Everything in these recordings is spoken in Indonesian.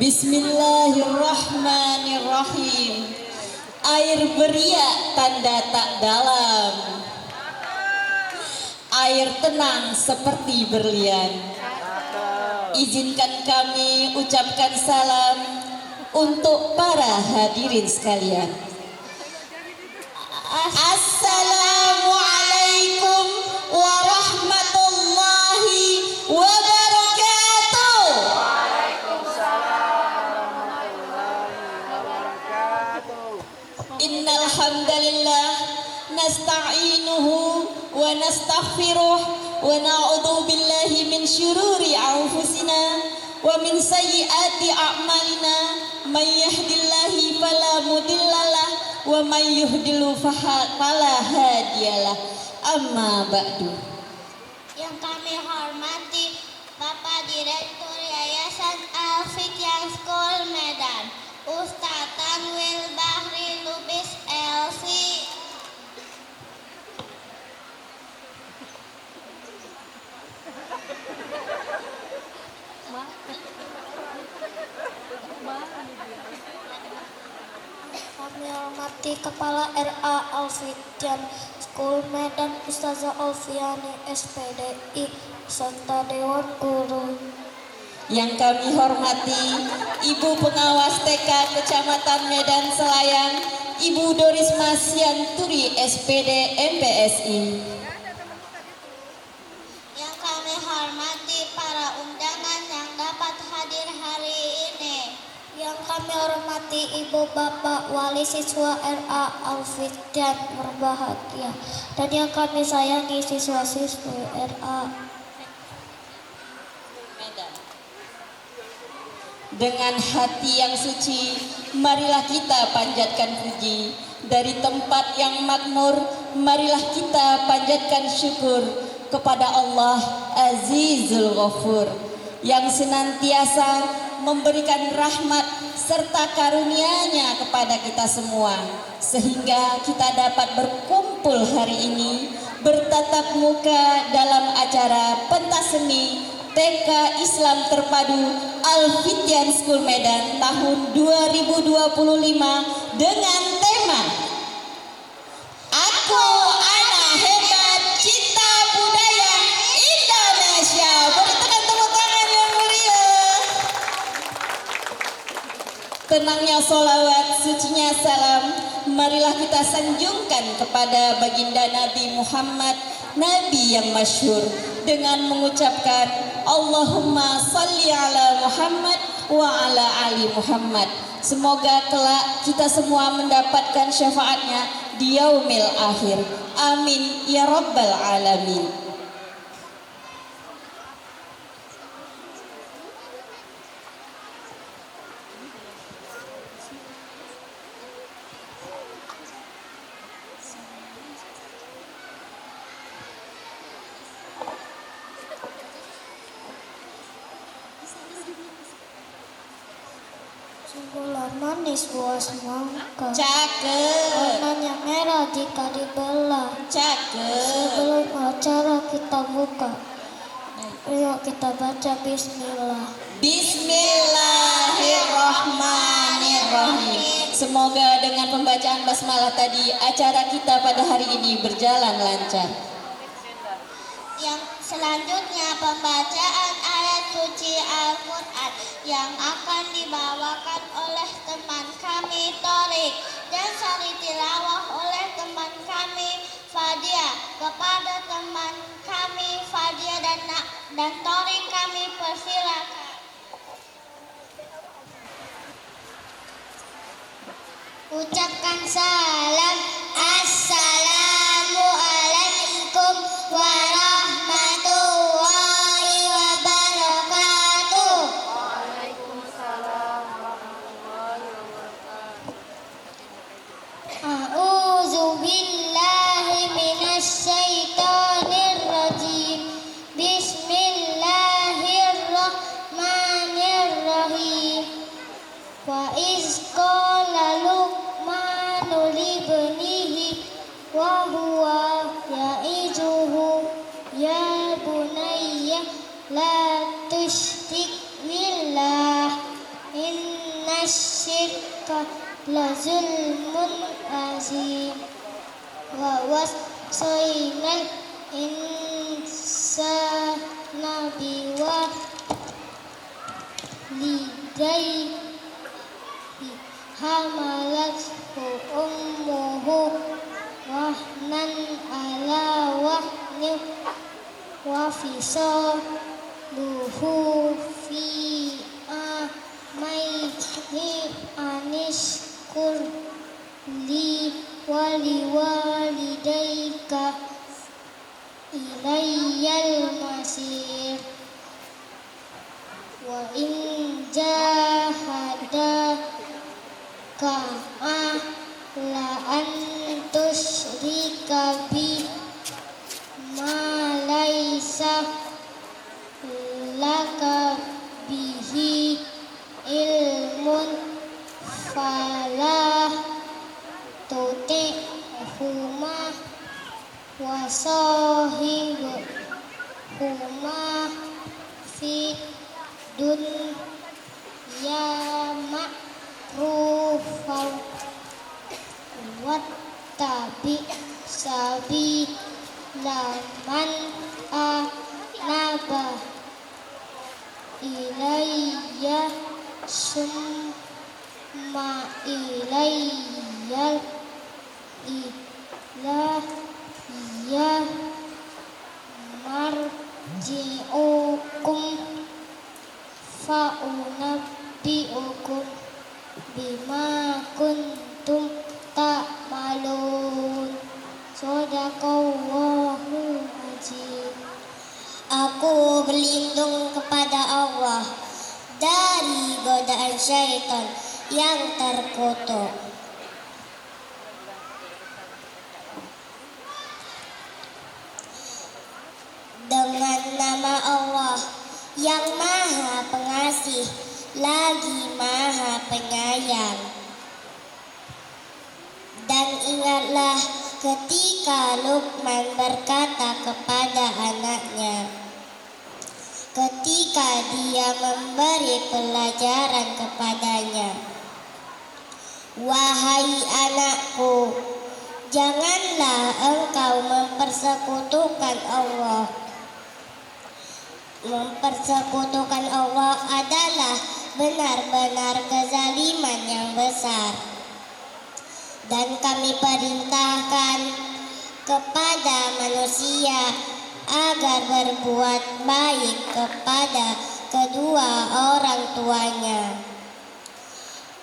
Bismillahirrahmanirrahim. Air beriak tanda tak dalam, air tenang seperti berlian. Izinkan kami ucapkan salam untuk para hadirin sekalian. Assalamualaikum warahmatullahi wabarakatuh. Innal hamdalillah nasta'inuhu wa nastaghfiruh wa na'udzu billahi min syururi anfusina wa min sayyiati a'malina may yahdihillahu fala mudhillalah wa may yuhdilhu fala hadiyalah. Amma ba'du. Yang kami hormati Bapak Direktur Yayasan Al-Fityan School Medan, Ustaz Tanwil Bahri Lubis LC. Kami hormati Kepala RA Al-Fityan School Medan, Ustazah Alfiani SPDI, serta Dewan Guru. Yang kami hormati Ibu Pengawas TK Kecamatan Medan Selayang, Ibu Dorisma Sianturi SPD MPSI. Yang kami hormati para undangan yang dapat hadir hari ini. Yang kami hormati Ibu Bapak Wali Siswa RA Al-Fityan berbahagia, dan yang kami sayangi siswa-siswi RA. Dengan hati yang suci, marilah kita panjatkan puji. Dari tempat yang makmur, marilah kita panjatkan syukur kepada Allah Azizul Ghafur, yang senantiasa memberikan rahmat serta karunia-Nya kepada kita semua, sehingga kita dapat berkumpul hari ini bertatap muka dalam acara pentas seni TK Islam Terpadu Al-Fityan School Medan tahun 2025 dengan tema Aku Anak Hebat Cinta Budaya Indonesia. Berikan tepuk tangan yang meriah. Tenangnya sholawat, sucinya salam, marilah kita sanjungkan kepada baginda Nabi Muhammad, Nabi yang masyhur, dengan mengucapkan Allahumma salli ala Muhammad wa ala ali Muhammad. Semoga kelak kita semua mendapatkan syafaatnya di yaumil akhir. Amin ya rabbal alamin. Gula manis buah semangka, Cakep, warnanya merah jika dibelah. cakep. Sebelum acara kita buka, yuk kita baca Bismillah. Bismillahirrahmanirrahim. Semoga dengan pembacaan basmalah tadi acara kita pada hari ini berjalan lancar. Yang selanjutnya pembacaan ayat suci Al-Quran yang akan dibawakan oleh teman kami Torik dan sari tilawah oleh teman kami Fadia. Kepada teman kami Fadia dan Torik kami persilakan. Ucapkan salam. Assalamualaikum warahmatullahi wabarakatuh. A'udzu billahi minasy syaithanir rajim. Bismillahirrahmanirrahim. Wa iz qala Luqmanu libnihi wa huwa ya'izuhu ya bunayya la tusyrik billah lazulmun azim wa wasainal insana biwalidayhi hamalathu ummuhu wahnan ala wahnin wa fisaluhu fi amaini anishkur li waliwalidayka ilayyal masir wa in jahadaka la an tusyrika bi ma laisa laka bihi ilmun fala tuti'huma wa sahibhuma fid dunya ma'rufan wattabi sabila man anaba ilayya summa ilayyal ilayya marji'ukum fa'unabbi'ukum bima kuntum ta'malun. Shadaqallahu azim. Aku berlindung kepada Allah dari godaan syaitan yang terkutuk. Dengan nama Allah yang Maha Pengasih lagi Maha Penyayang. Dan ingatlah ketika Luqman berkata kepada anaknya, ketika dia memberi pelajaran kepadanya, "Wahai anakku, janganlah engkau mempersekutukan Allah. Mempersekutukan Allah adalah benar-benar kezaliman yang besar. Dan kami perintahkan kepada manusia agar berbuat baik kepada kedua orang tuanya.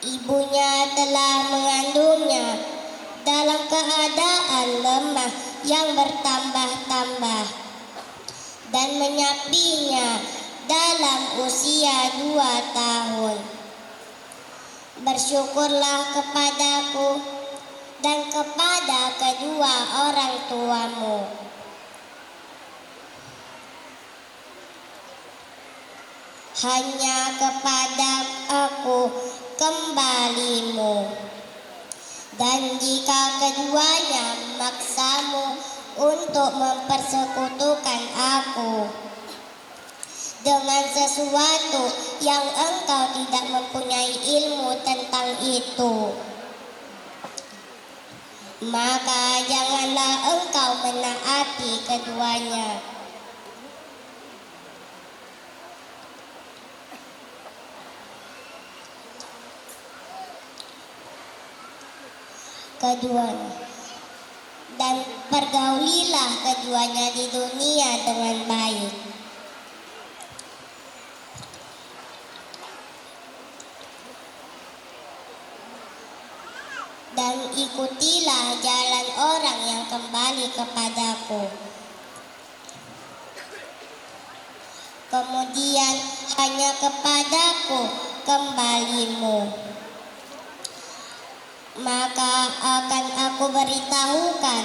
Ibunya telah mengandungnya dalam keadaan lemah yang bertambah-tambah dan menyapinya dalam usia 2 tahun. Bersyukurlah kepadaku dan kepada kedua orang tuamu. Hanya kepada aku kembalimu. Dan jika keduanya memaksamu untuk mempersekutukan aku dengan sesuatu yang engkau tidak mempunyai ilmu tentang itu, maka janganlah engkau menaati keduanya. Dan pergaulilah keduanya di dunia dengan baik. Dan ikutilah jalan orang yang kembali kepadaku. Kemudian hanya kepadaku kembalimu. Maka akan aku beritahukan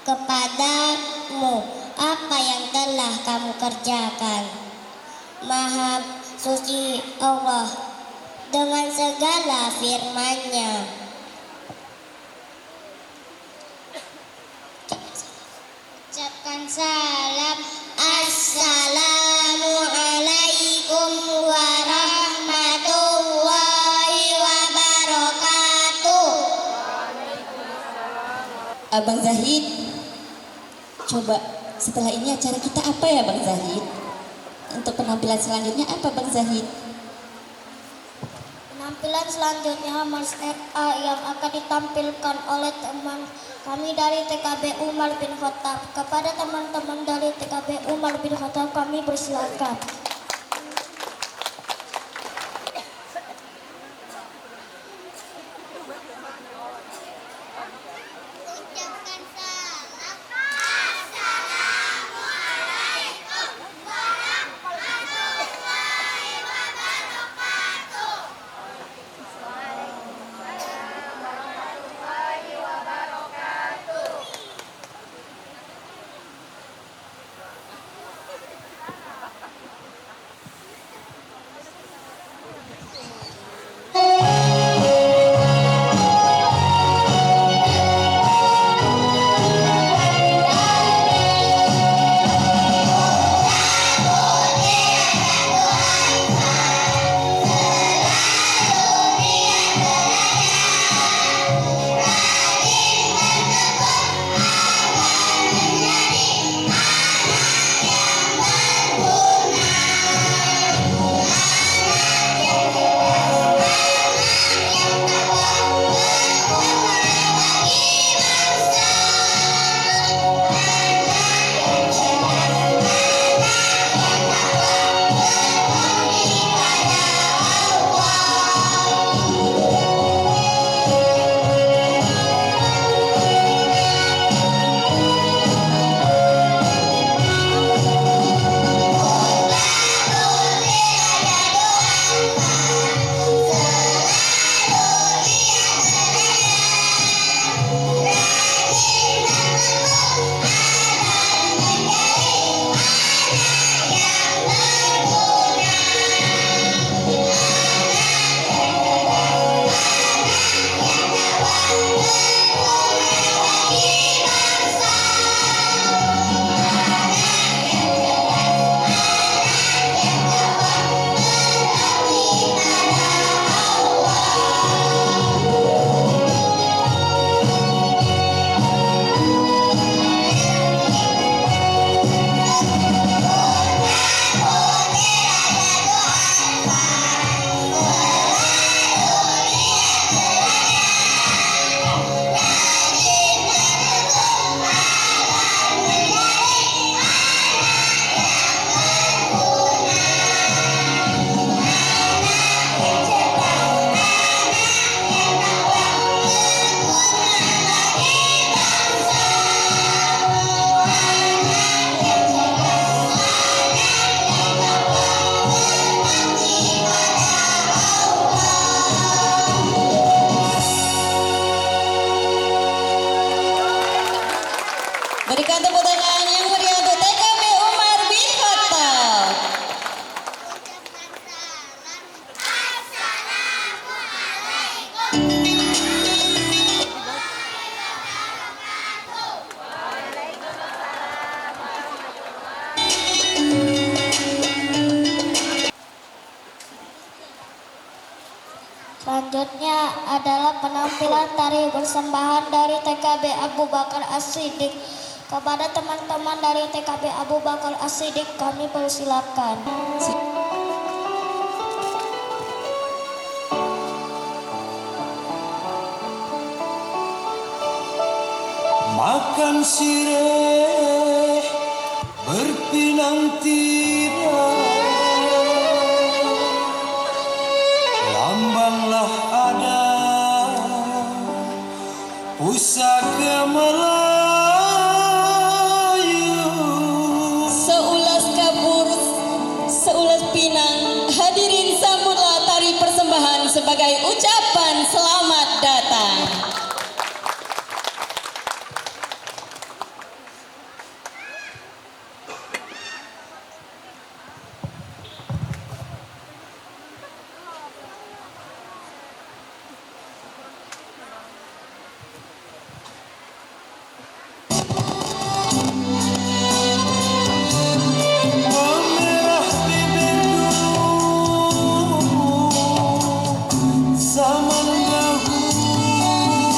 kepadamu apa yang telah kamu kerjakan. Maha suci Allah dengan segala firman-Nya. Ucapkan salam. Assalamualaikum warahmatullahi wabarakatuh. Abang Zahid, coba setelah ini acara kita apa ya Bang Zahid? Untuk penampilan selanjutnya apa Bang Zahid? Penampilan selanjutnya Mas RA yang akan ditampilkan oleh teman kami dari TKB Umar bin Khattab. Kepada teman-teman dari TKB Umar bin Khattab kami persilakan. Ucapkan salam. Assalamualaikum warahmatullahi wabarakatuh. Berikan tepuk tangan yang meriah untuk TKB Umar bin Khattab. Ucapkan salam. Assalamualaikum. Selanjutnya adalah penampilan tari persembahan dari TKB Abu Bakar As-Siddiq. Kepada teman-teman dari TKB Abu Bakar As-Siddiq kami persilakan. Makan sireh berpinang tirai, lambanglah ada pusaka Melayu. Seulas kabur, seulas pinang, hadirin sambutlah tari persembahan sebagai ucapan selamat datang. Memerah bibirku zaman dahulu,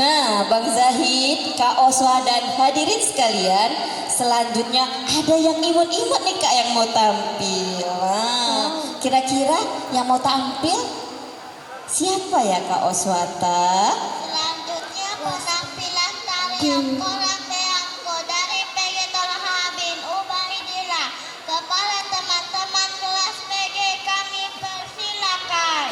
Nah, Bang Zahid, Kak Oswa dan hadirin sekalian, selanjutnya ada yang imut-imut nih Kak yang mau tampil. Nah, kira-kira yang mau tampil siapa ya Kak Oswata? Selanjutnya penampilan tarian Koran Beangko dari PG Tolhabin Ubaidillah. Kepada teman-teman kelas PG kami persilakan.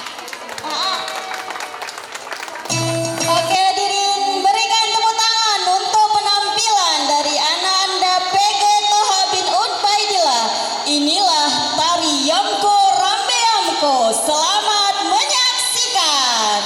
Oke hadirin, berikan tepuk tangan untuk penampilan dari anak Anda PG Toha bin Ubaidillah. Inilah tari Yamko Rambe Yamko. Selamat menyaksikan.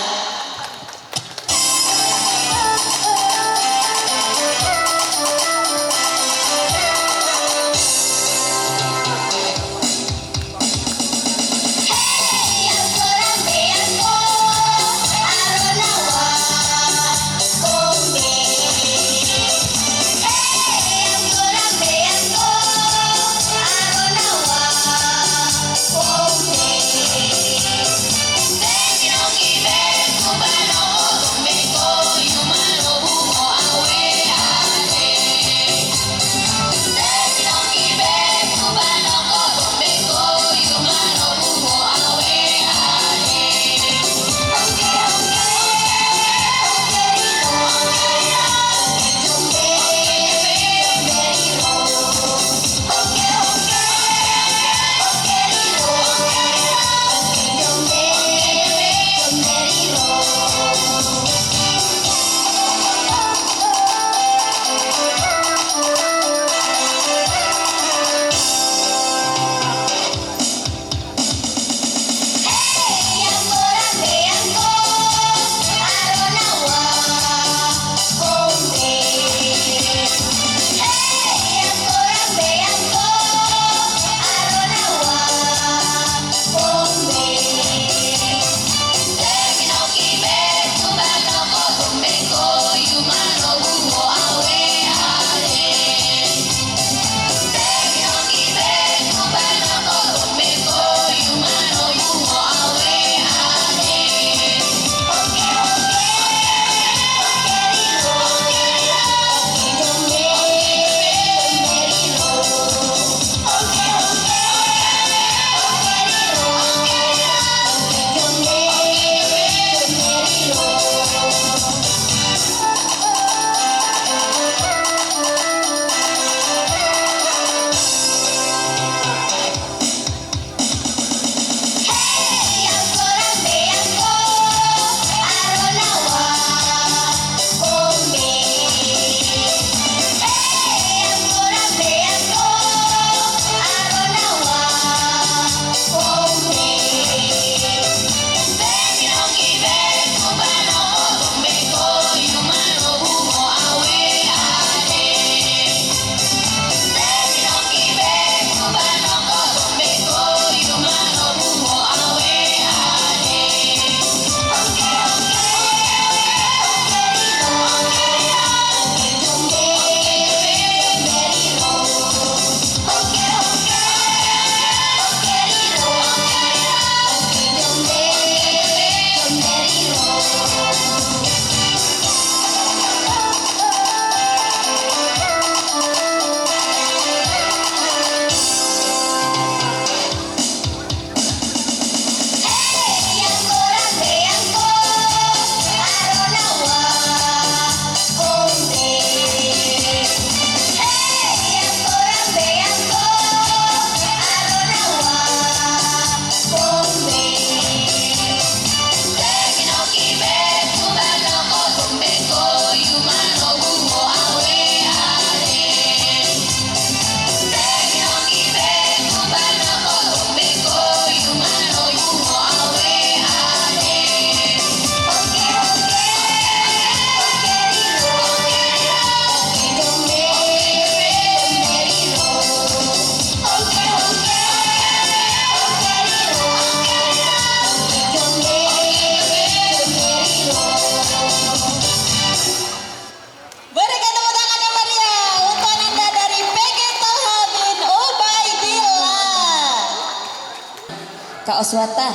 Kak Oswata.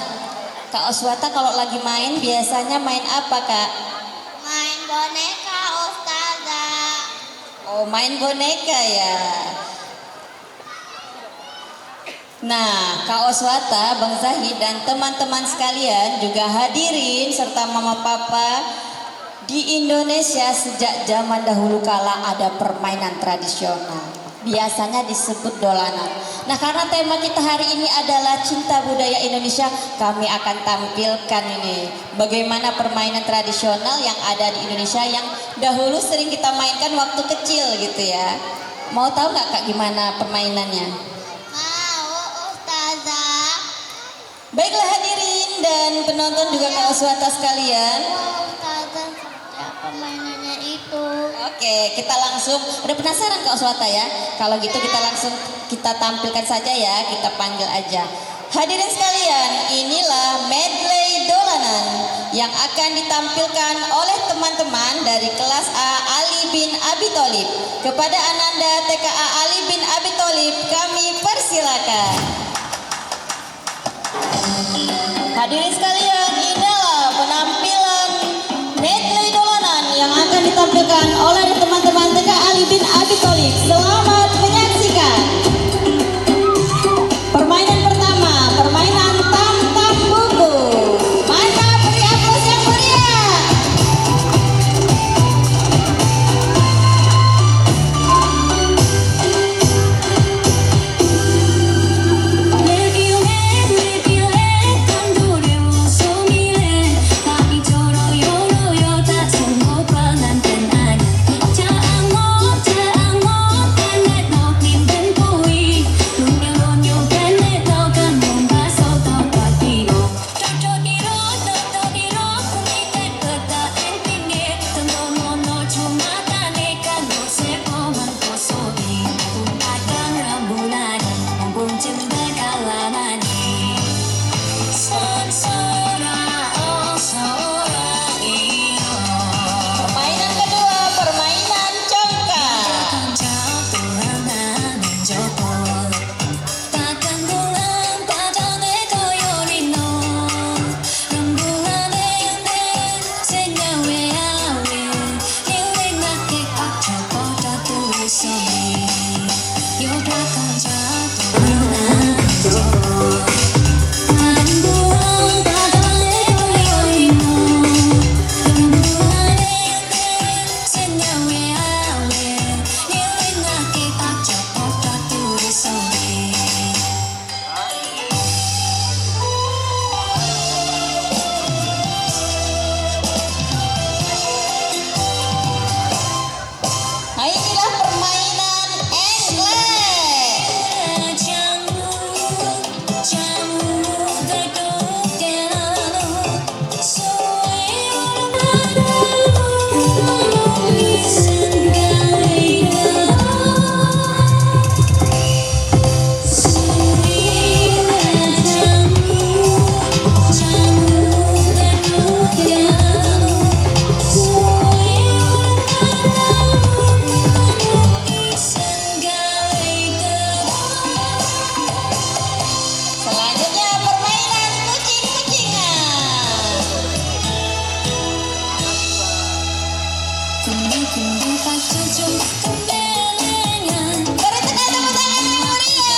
Kak Oswata kalau lagi main biasanya main apa Kak? Main boneka. Oh, main boneka ya. Nah, Kak Oswata, Bang Zahid dan teman-teman sekalian juga hadirin serta mama papa, di Indonesia sejak zaman dahulu kala ada permainan tradisional. Biasanya disebut dolanan. Nah, karena tema kita hari ini adalah cinta budaya Indonesia, kami akan tampilkan ini bagaimana permainan tradisional yang ada di Indonesia yang dahulu sering kita mainkan waktu kecil gitu ya. Mau tahu nggak Kak gimana permainannya? Mau, Ustazah. Baiklah hadirin dan penonton juga Kak Oswata sekalian. Mau, Ustazah, seperti apa mainannya itu? Oke, kita langsung, udah penasaran Kak Oswata ya? Kalau gitu kita langsung kita tampilkan saja ya, kita panggil aja. Hadirin sekalian, inilah medley dolanan yang akan ditampilkan oleh teman-teman dari kelas A Ali bin Abi Tholib. Kepada Ananda TKA Ali bin Abi Tholib, kami persilakan. Hadirin sekalian, inilah penampilan medley dolanan yang akan ditampilkan oleh teman-teman TKA Ali bin Abi Tholib. Selamat menyaksikan. Permainan pertama, permainan tam-tam buku. Maka beri aplaus yang meriah. Permainan kedua, permainan congkak. Nah, inilah permainan engklek. Selanjutnya permainan kucing-kucingan. Beri tepuk tangan yang meriah.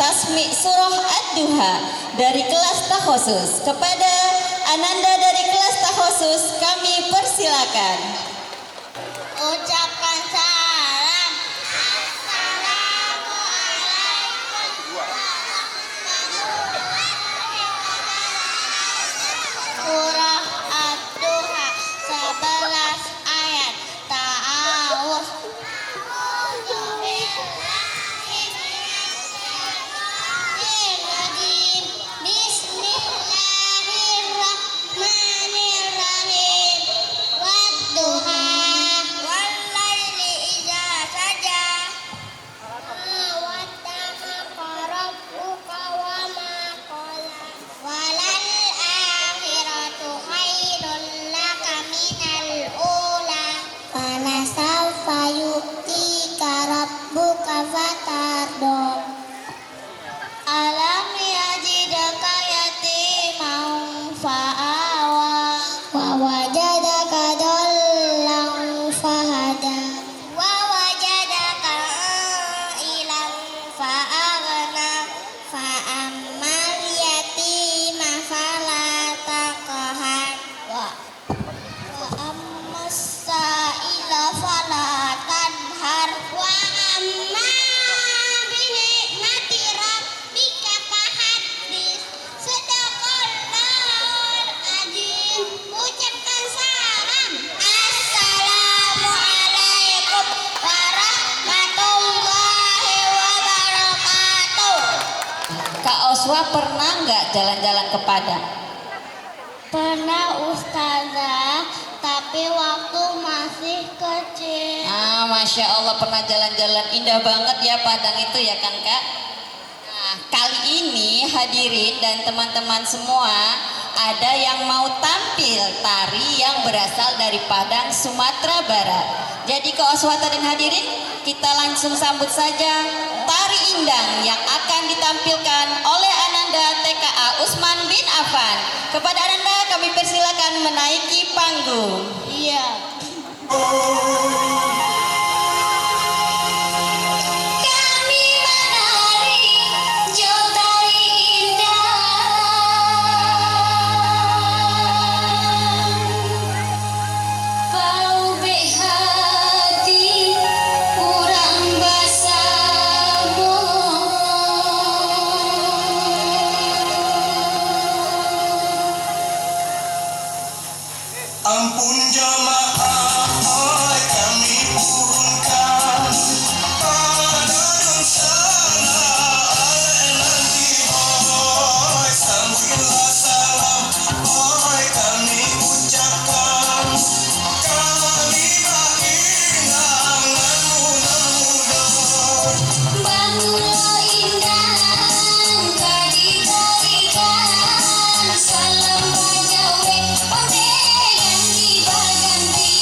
tasmi surah Ad-Duha dari kelas takhusus. Kepada Ananda dari kelas takhusus kami persilakan. Ucapkan salam. Surah Ad-Duha 11 ayat. Ta'awuz. Bismillahirrahmanirrahim. Wadduha wallaili idza saja. Ma wadda'aka rabbuka wa ma qala. Walal akhiratu khairul laka minal ula. Fala sawfa yu'tika rabbuka fatardo. Alam yajidaka yatiman fa'awa wa wajadaka dollan fahada wa wajadaka ilan fa'aghna fa'ammal yatima fala taqhar wa ammas sa'ila fala tanhar wa amma binikmati rabbika fahaddits. Sadaqallahul azim. Ucapkan salam. Assalamualaikum warahmatullahi wabarakatuh. Kak Oswa pernah nggak jalan-jalan ke Padang? Pernah ustazah, tapi waktu masih kecil. Masya Allah pernah jalan-jalan, indah banget ya Padang itu ya kan Kak? Nah, kali ini hadirin dan teman-teman semua ada yang mau tampil tari yang berasal dari Padang, Sumatera Barat. Jadi Kak Oswata dan hadirin, kita langsung sambut saja tari indang yang akan ditampilkan oleh Ananda TKA Usman bin Affan. Kepada Ananda kami persilakan menaiki panggung. Iya. Kami menari jauh tari indah. Bau hati kurang basamu. Ampun jamaah, kami turunkan pada sana nanti boy. Sambillah salam boy kami ucapkan kalimat inangan mudah-mudahan. Bangunlah indah, kadi tarikan. Salam bajawe, ode ganti baganti.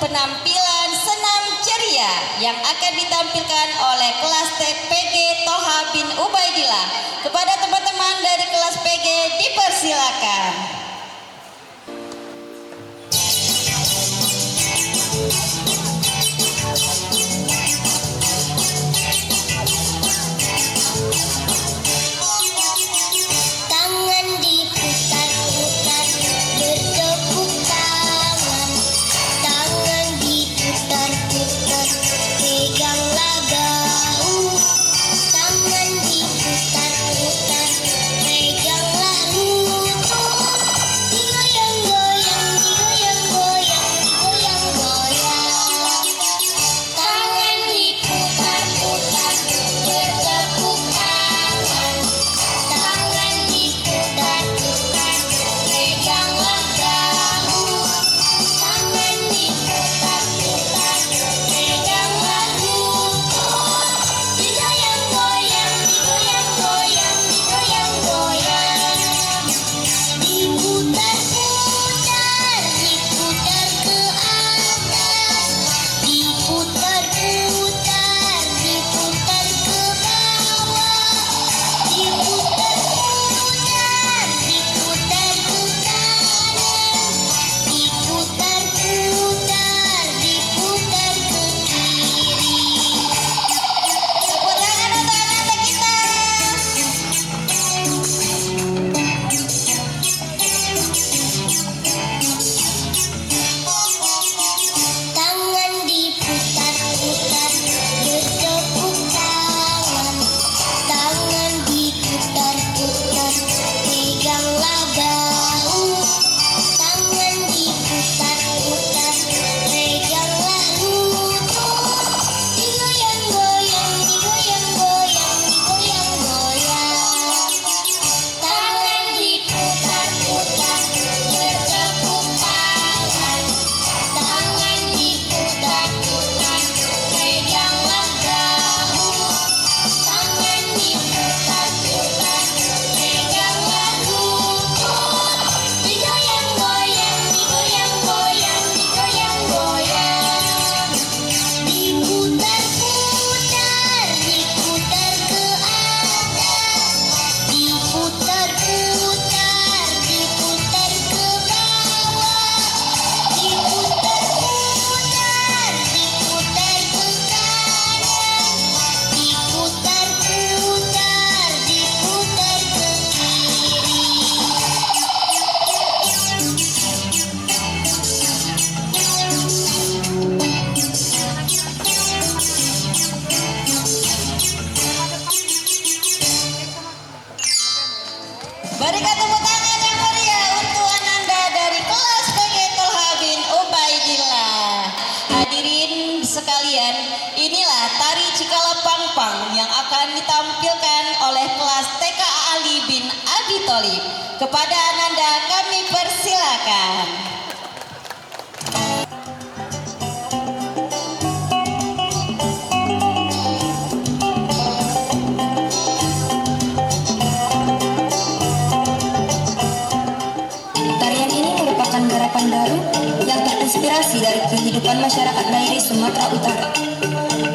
penampilan senam ceria yang akan ditampilkan oleh kelas TPG Tolha bin Ubaidillah. Kepada teman-teman dari kelas PG dipersilakan. Tangan diputar-putar, bertepuk tangan. Tangan diputar-putar, peganglah bahu. Tangan diputar-putar, peganglah lutut. Digoyang-goyang, digoyang-goyang, digoyang-goyang. Tangan diputar-putar, bertepuk tangan. Tangan diputar-putar, peganglah bahu. Tangan diputar-putar, peganglah lutut. Digoyang-goyang, digoyang-goyang, digoyang-goyang. Diputar-putar, diputar ke atas. Diputar-putar, diputar ke bawah. Diputar-putar, diputar ke kanan. Diputar-putar, diputar ke kiri. Tepuk tangan untuk anak-anak kita. Tangan diputar-putar, bertepuk tangan. Tangan diputar-putar, peganglah bahu. Tangan diputar-putar, peganglah lutut. Digoyang-goyang, digoyang-goyang, digoyang-goyang. Tangan diputar-putar, bertepuk tangan. Tangan diputar-putar, peganglah bahu. Tangan diputar-putar, peganglah lutut. Digoyang-goyang, digoyang-goyang, digoyang-goyang. Diputar-putar, diputar ke atas. Diputar-putar, diputar ke bawah. Diputar-putar, diputar ke kanan. Diputar-putar, diputar ke kiri. Berikan tepuk tangan yang meriah untuk Ananda dari kelas PG Tolha bin Ubaidillah. Hadirin sekalian, inilah tari Cikala Pangpang yang akan ditampilkan oleh kelas TK Ali bin Abi Tholib. Kepada Ananda kami persilakan. Tarian ini merupakan gerakan baru yang terinspirasi dari kehidupan masyarakat Dairi Sumatera Utara.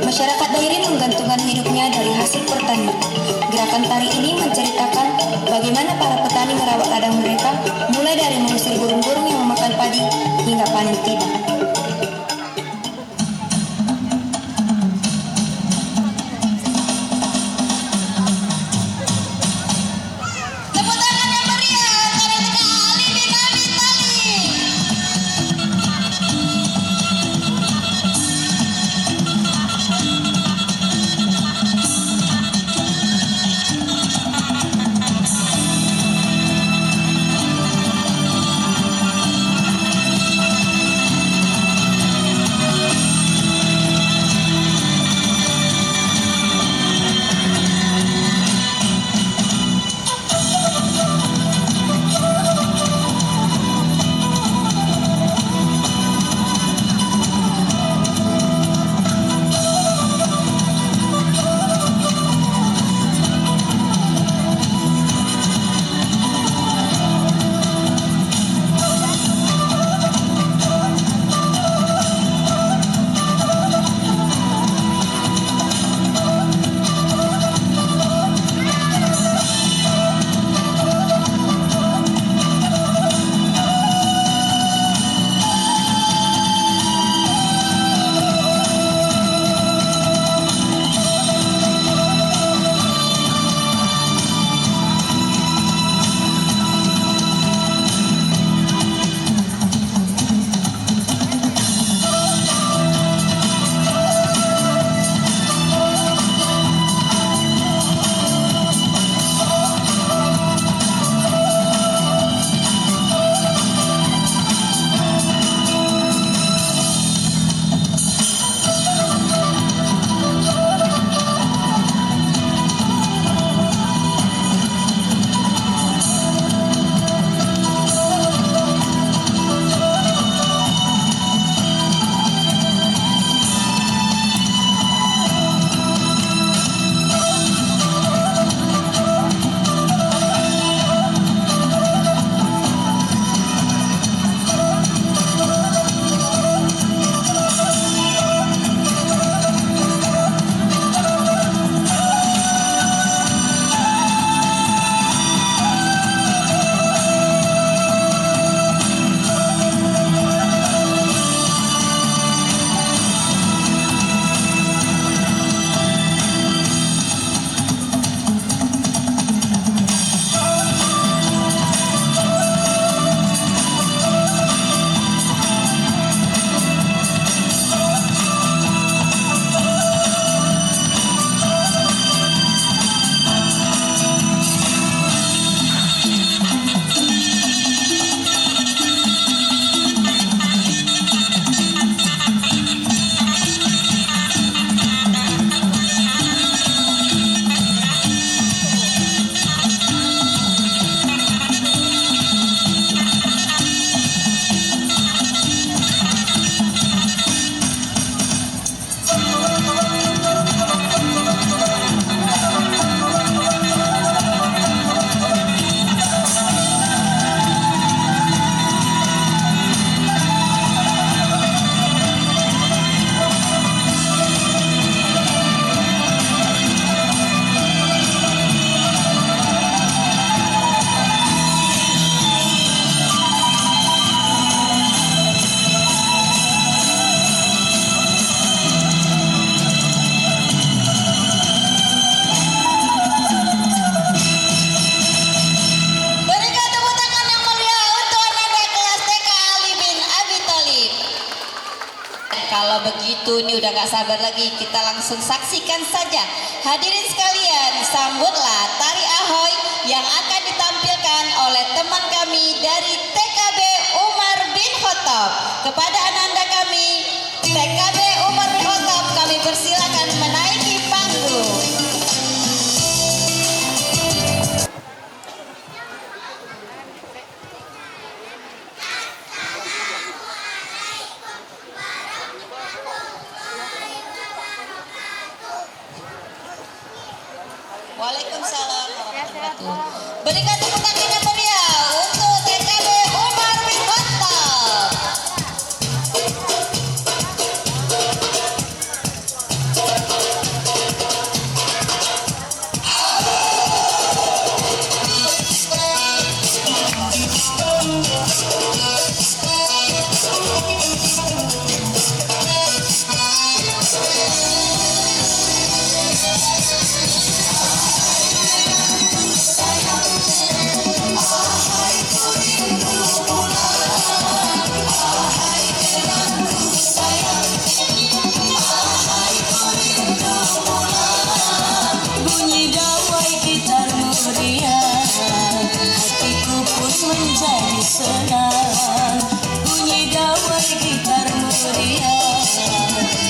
Masyarakat Dairi menggantungkan hidupnya dari hasil pertanian. Gerakan tari ini menceritakan bagaimana para petani merawat ladang mereka, mulai dari mengusir burung-burung yang memakan padi hingga panen tiba. Tepuk tangan yang meriah untuk TK Ali bin Abi Tholib. itu ini udah gak sabar lagi, kita langsung saksikan saja. Hadirin sekalian, sambutlah tari Ahoy yang akan ditampilkan oleh teman kami dari TKB Umar bin Khattab. Kepada ananda kami TKB Umar bin Khattab, kami persilakan menaiki panggung. Waalaikumsalam warahmatullahi wabarakatuh. Berikan tepuk tangan yang meriah untuk TKB Umar bin Khattab. Bunyi gawai gitar meriah, hatiku pun menjadi senang. Bunyi gawai gitar meriah,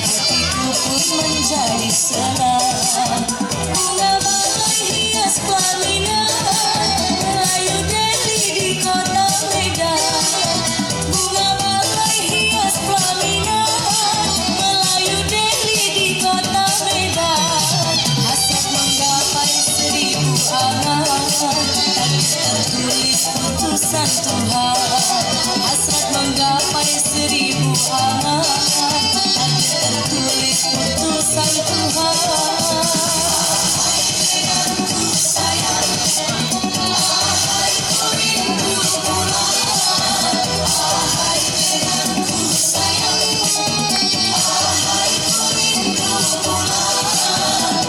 hatiku pun menjadi senang. Bunga balai hias pelaminan, melayu Deli di kota Medan. Bunga balai hias pelaminan, melayu Deli di kota Medan. Hasrat menggapai 1000 angan, tapi tertulis putusan Tuhan. Hasrat menggapai 1000 angan, tapi tertulis putusan Tuhan.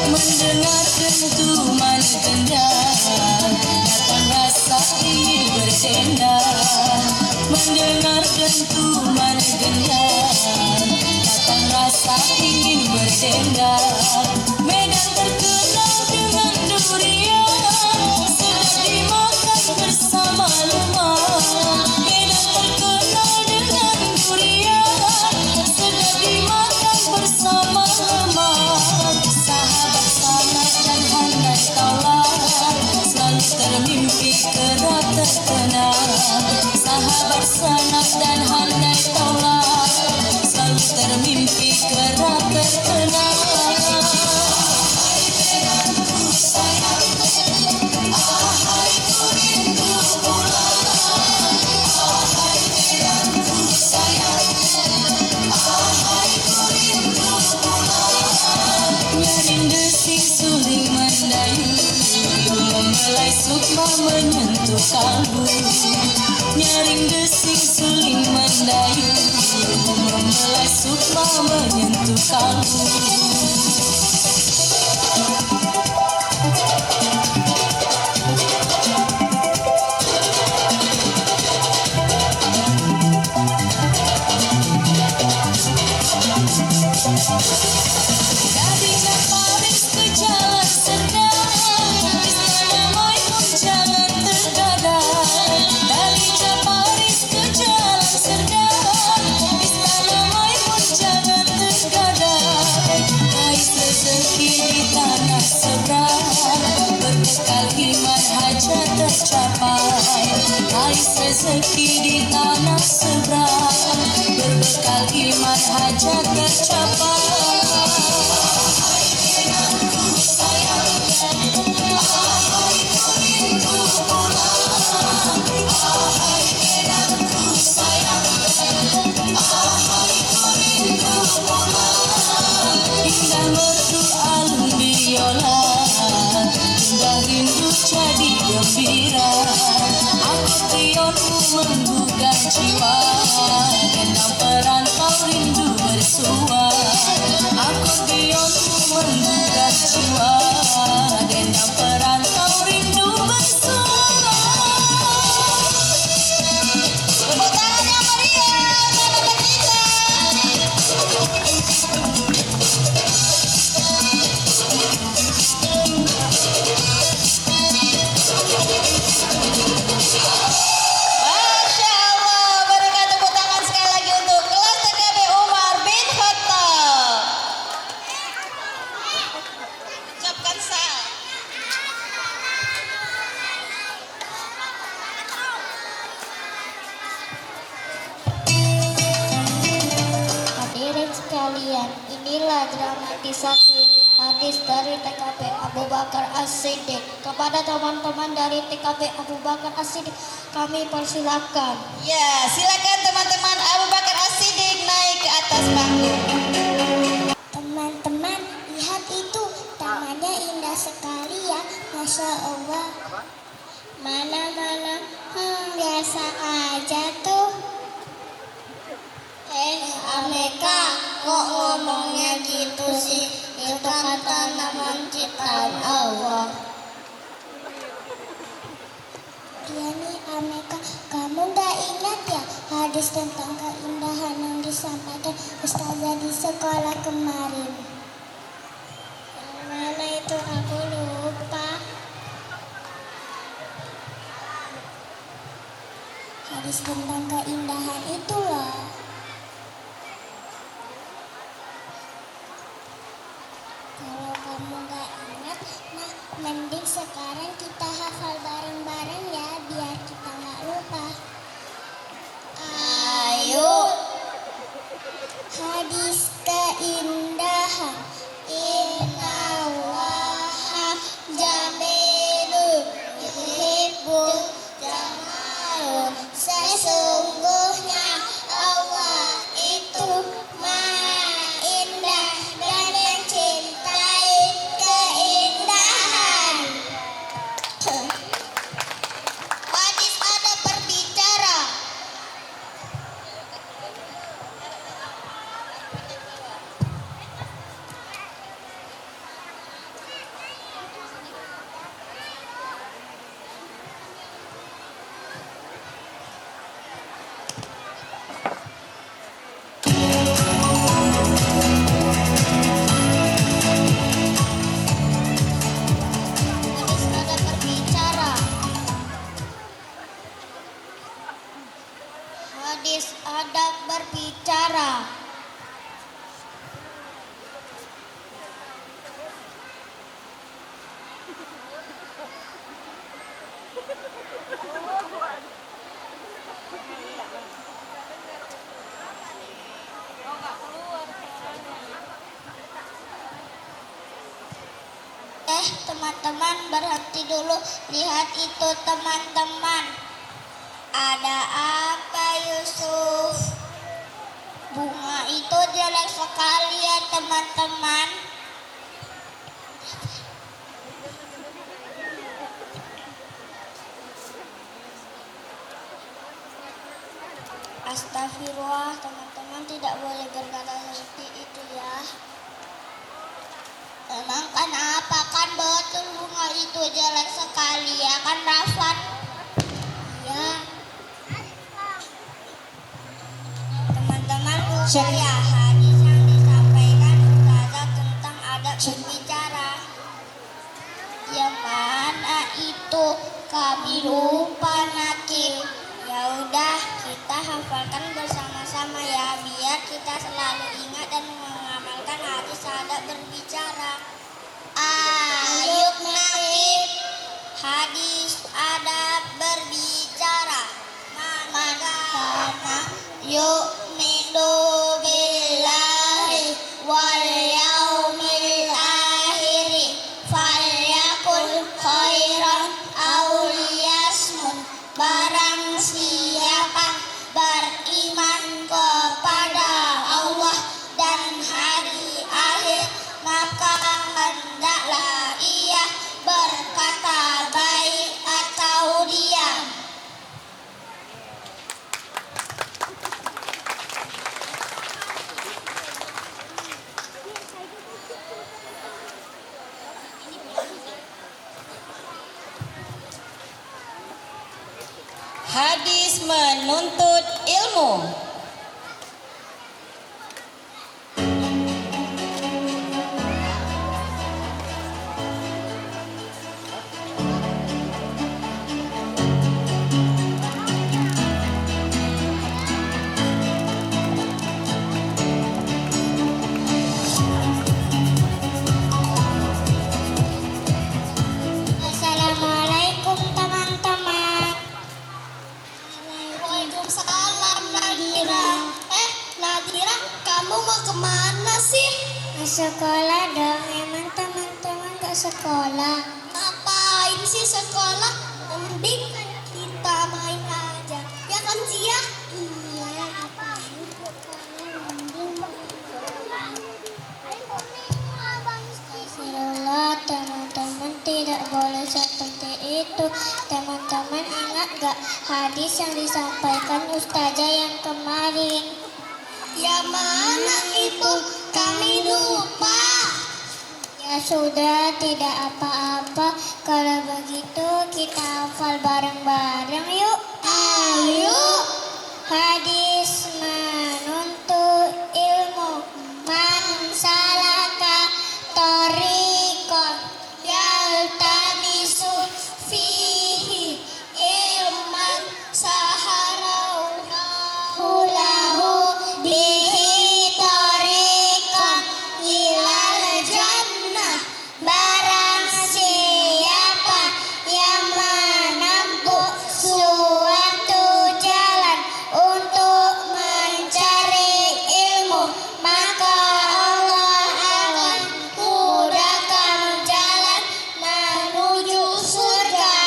Mendengar dentuman gendang, datang rasa ingin berdendang. Mendengar dentuman gendang, datang rasa ingin berdendang. Medan terkenal dengan durian, sedap dimakan bersama lemang. Medan terkenal dengan durian, sedap dimakan bersama lemang. Sahabat sanak dan handai taulah, selalu termimpi kerap terkenang. Sahabat sanak dan handai taulah, selalu termimpi kerap terkenang. Nyaring desing suling mendayu, membelai sukma menyentuh kalbu. Nyaring desing suling mendayu, membelai sukma menyentuh kalbu. Dari Japaris ke Jalan Serdang, istana Mai pun jangan tergadang. Dari Japaris ke Jalan Serdang, istana Mai pun jangan tergadang. Kais rezeki di tanah seberang, berbekal iman hajat tercapai. Kais rezeki di tanah seberang, berbekal iman hajat tercapai. Indah merdu alun biola, indah rindu jadi gembira. Akordionmu menggugah jiwa, genang perantau rindu bersua. politisasi. Hadis dari TKP Abu Bakar As-Siddiq. Kepada teman-teman dari TKP Abu Bakar As-Siddiq, kami persilakan. Ya, silakan teman-teman Abu Bakar As-Siddiq naik ke atas panggung. Teman-teman, lihat itu, tamannya indah sekali ya, Masya Allah. Mana-mana, biasa aja tuh. Ameka, kok ngomongnya gitu sih? Itu kan tanaman ciptaan Allah. Iya nih Ameka, kamu gak ingat ya hadis tentang keindahan yang disampaikan Ustazah di sekolah kemarin? Yang mana itu aku lupa. Hadis tentang keindahan itu loh. Kalau kamu gak ingat, nah mending sekarang kita hafal bareng-bareng ya, biar kita gak lupa. Ayo. Hadis keindahan. Inna Allaha jamilun yuhibbul jamalun. Sesungguhnya Allah itu maha indah dan mencintai keindahan. Hadis adab berbicara. Hadis adab berbicara. Hadis adab berbicara. Teman-teman berhenti dulu. Lihat itu teman-teman. Ada apa Yusuf? Bunga itu jelek sekali ya teman-teman. Astagfirullah, teman-teman tidak boleh berkata seperti itu ya. Emang kenapa? Kan betul bunga itu jelek sekali ya kan Rafan? Iya. Teman-teman saya hadis yang disampaikan Ustazah tentang adab berbicara. Yang mana itu kami lupa Nakib. Ya udah kita hafalkan bersama-sama ya biar kita selalu ingat dan mengamalkan hadis adab berbicara. Ayo Nakib. Hadis adab berbicara. Man kana yu'minu billahi wal yaumil akhiri falyakul khairan aw liyasmut. Barang siapa beriman kepada Allah dan hari akhir, maka hendaklah ia berkata baik atau diam. Hadis menuntut ilmu. Assalamualaikum teman-teman. Waalaikumsalam lagi. dong, emang teman-teman gak sekolah. Ngapain sih sekolah? Mending kita main aja. Ya kan Zia? Iya, ngapain sekolah? Mending Astagfirullah, teman-teman tidak boleh seperti itu. Teman-teman ingat gak hadis yang disampaikan ustazah yang kemarin? Ya mana itu? Kami lupa. Ya sudah, tidak apa-apa. Kalau begitu kita hafal bareng-bareng yuk. Ayo. Hadis menuntut ilmu. Man salaka thoriqan yaltamisu fihi ilman saharallahu lahu bihi thoriqan ilal jannah. Barang siapa yang menempuh suatu jalan untuk mencari ilmu, maka Allah akan mudahkan jalan menuju surga.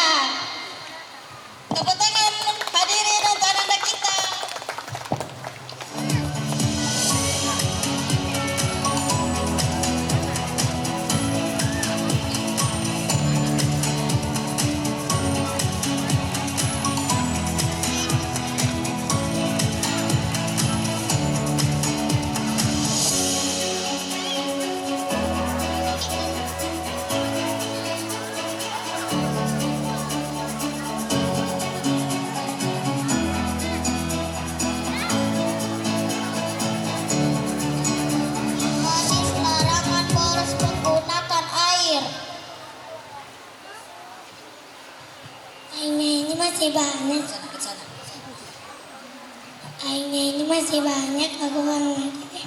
Tepuk tangan hadirin untuk anak kita. Hadis larangan boros menggunakan air. Airnya ini masih banyak. Airnya ini masih banyak. Aku mau lagi.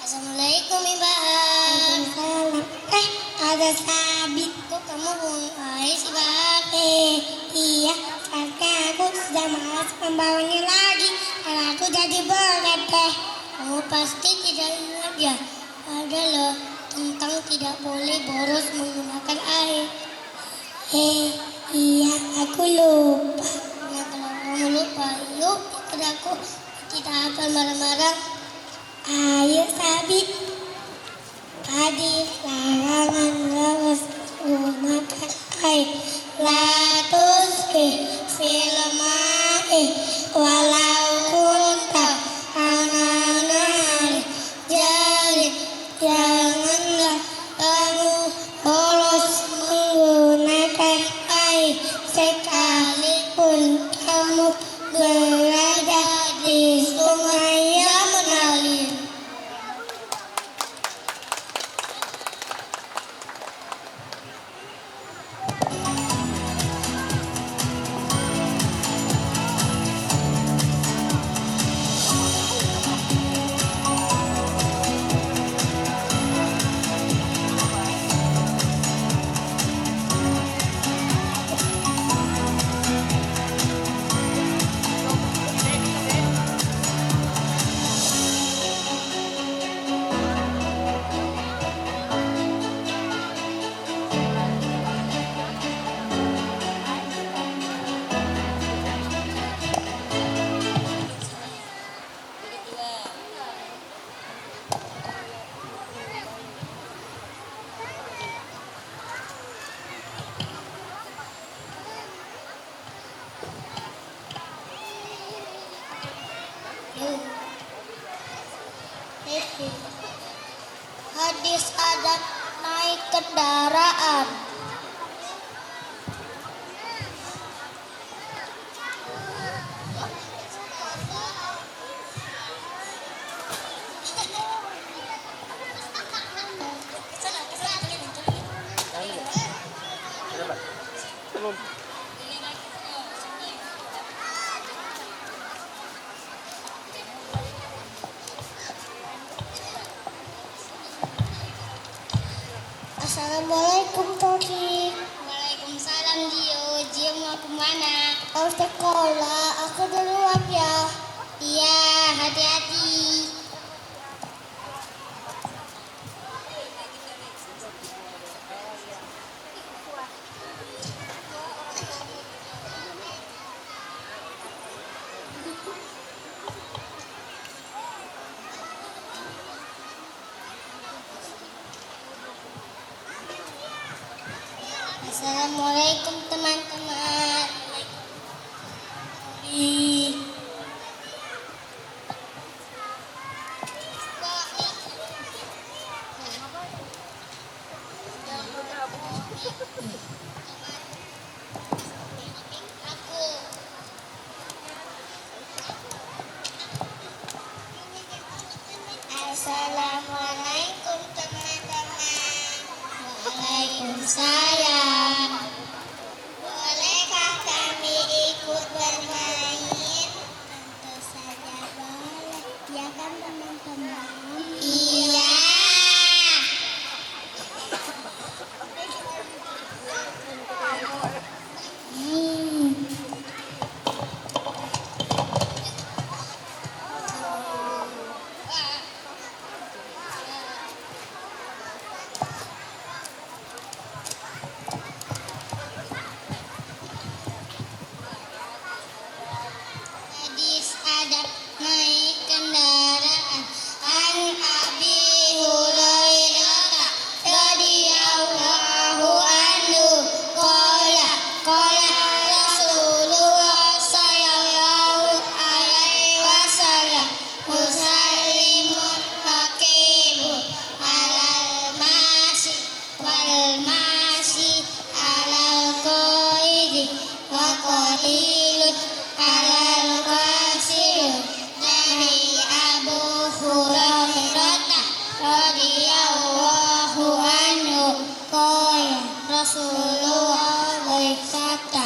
Assalamualaikum Ibu. Waalaikumsalam. Ada Sabit. Kok kamu buang air sih Bang? Iya. Karena aku sudah malas membawanya lagi. Karena aku jadi berat deh. Kamu pasti tidak ingat ya? Ada loh tentang tidak boleh boros menggunakan air. Iya, aku lupa. Ya kalau kamu lupa, yuk ikut aku. Kita hafal marah-marah. Ayo Sabit. Hadis larangan boros menggunakan air. La tusqi fil ma'i walau kunta ananari. Jadi janganlah kamu boros menggunakan air sekalipun kamu berada di sungai yang mengalir. Hadis adab naik kendaraan. Assalamualaikum Tori. Waalaikumsalam Dio. Dio mau kemana? Mau sekolah. Aku duluan ya. Iya, hati-hati. Assalamualaikum teman-teman. Assalamualaikum teman-teman. Waalaikumsalam. Bolehkah kami ikut bermain? Tentu saja boleh. Ya kan teman-teman? Iya. Hadis adab naik kendaraan an Abi Hurairah radhiyallahu anhu qala Rasulullah sallallahu alaihi wasallam musallimun hakimun alal masi wal masi alal qaidi wa qalilun alal qasir dari Abu Hurairah radhiyallahu anhu qala Rasulullah berkata,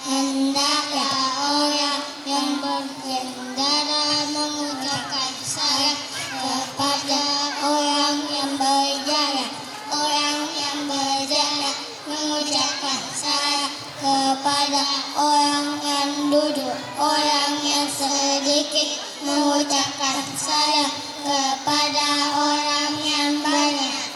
hendaknya orang yang berkendara mengucapkan salam kepada orang yang berjalan, orang yang berjalan mengucapkan salam kepada orang yang duduk, orang yang sedikit mengucapkan salam kepada orang yang banyak.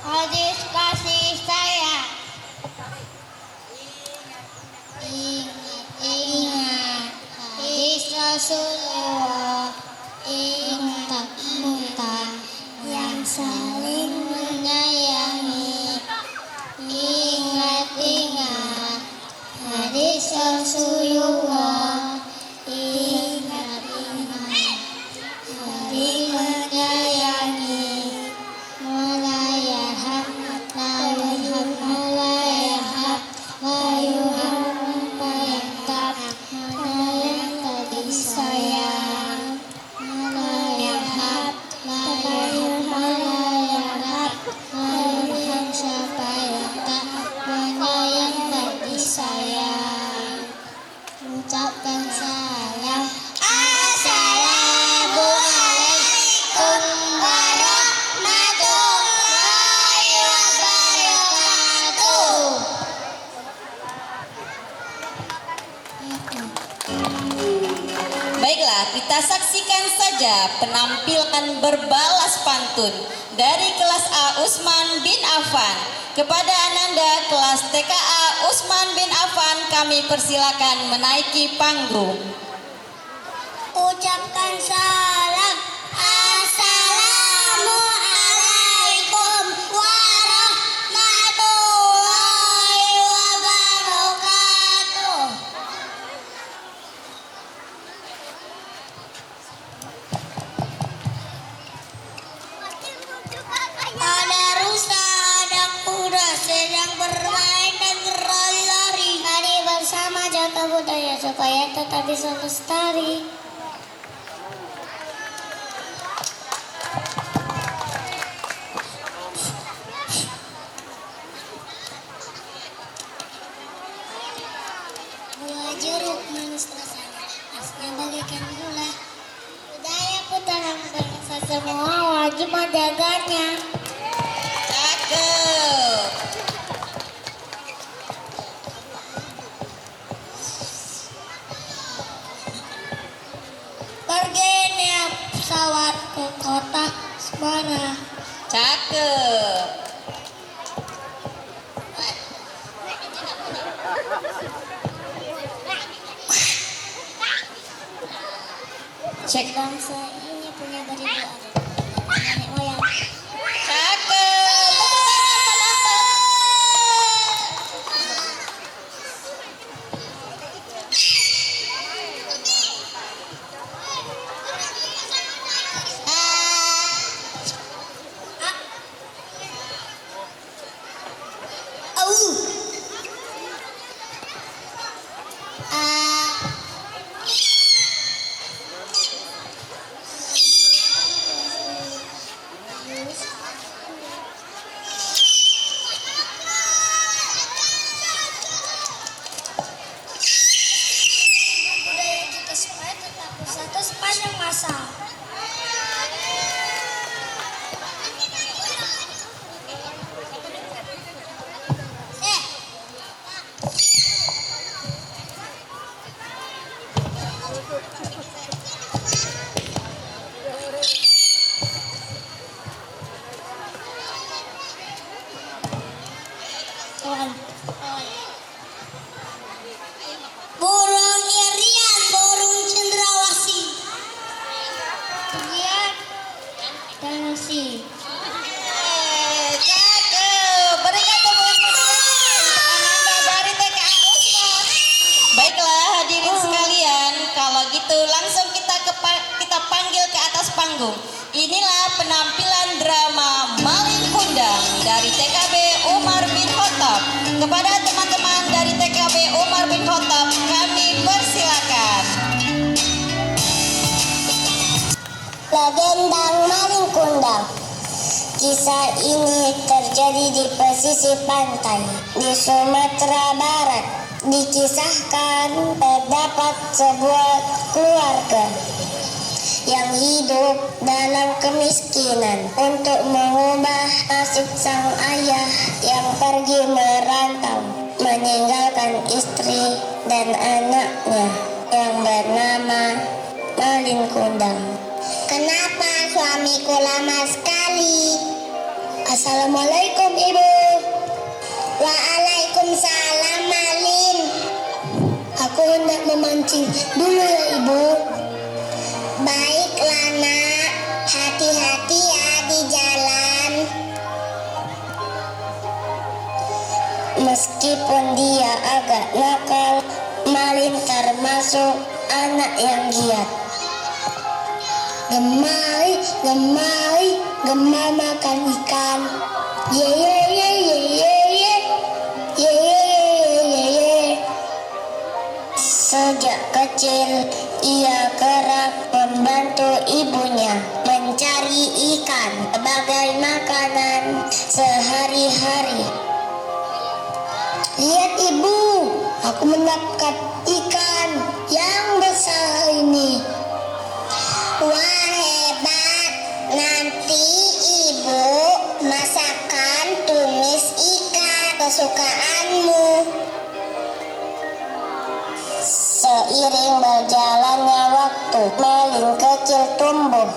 Hadis kasih sayang. Ingat hadis Rasulullah. Ingat muka yang saling menyayangi. Ingat hadis Rasulullah. Ingat saling menyayangi. Malayahab, layahab, malayahab, layuhab, layahab, malayahab tadi sayang. Malayahab, layahab, malayahab, layuhab siapa yang tak menyayang tadi sayang. Ucapkan salam. Assalamualaikum warahmatullahi wabarakatuh. Baiklah, kita saksikan saja penampilan berbalas pantun dari kelas A Usman bin Affan. Kepada Ananda kelas TKA Usman bin Affan kami persilakan menaiki panggung. Ucapkan salam. Assalamualaikum warahmatullahi wabarakatuh. Ada rusa, ada kuda sedang bermain dan berlari. Mari bersama jaga budaya. supaya tetap bisa lestari. Buah jeruk manis rasanya, asnya bagaikan gula. Budaya putaran bangsa semua wajib menjaganya. Cakep. Perginya pesawat ke kota Semarang. Cakep. Cek. Bangsa ini punya beribu adat, nenek moyang. Cakep. Budaya kita supaya tetap bersatu sepanjang masa. Burung irian, burung cendrawasih. Kemudian danasi. Cakep. Berikan tepuk tangan Ananda dari TKA Usmon. Baiklah hadirin sekalian, kalau gitu langsung kita panggil ke atas panggung. Inilah penampilan drama Malin Kundang dari TKB Umar bin Khattab. Kepada teman-teman dari TKB Umar bin Khattab, kami persilakan. Legenda Malin Kundang. Kisah ini terjadi di pesisir pantai di Sumatera Barat. Dikisahkan terdapat sebuah keluarga yang hidup dalam kemiskinan. Untuk mengubah nasib sang ayah yang pergi merantau, meninggalkan istri dan anaknya yang bernama Malin Kundang. Kenapa suamiku lama sekali? Assalamualaikum ibu. Waalaikumsalam Malin. Aku hendak memancing dulu ya ibu. Baiklah nak, hati-hati ya di jalan. Meskipun dia agak nakal, Malin termasuk anak yang giat. Gemai, gemai, gemai makan ikan. Ye ye ye ye ye ye ye ye ye ye. Sejak kecil ia kerap membantu ibunya mencari ikan sebagai makanan sehari-hari. Lihat ibu, aku menangkap ikan yang besar ini. Wah hebat, nanti ibu masakan tumis ikan kesukaanmu. Seiring berjalannya waktu, Malin kecil tumbuh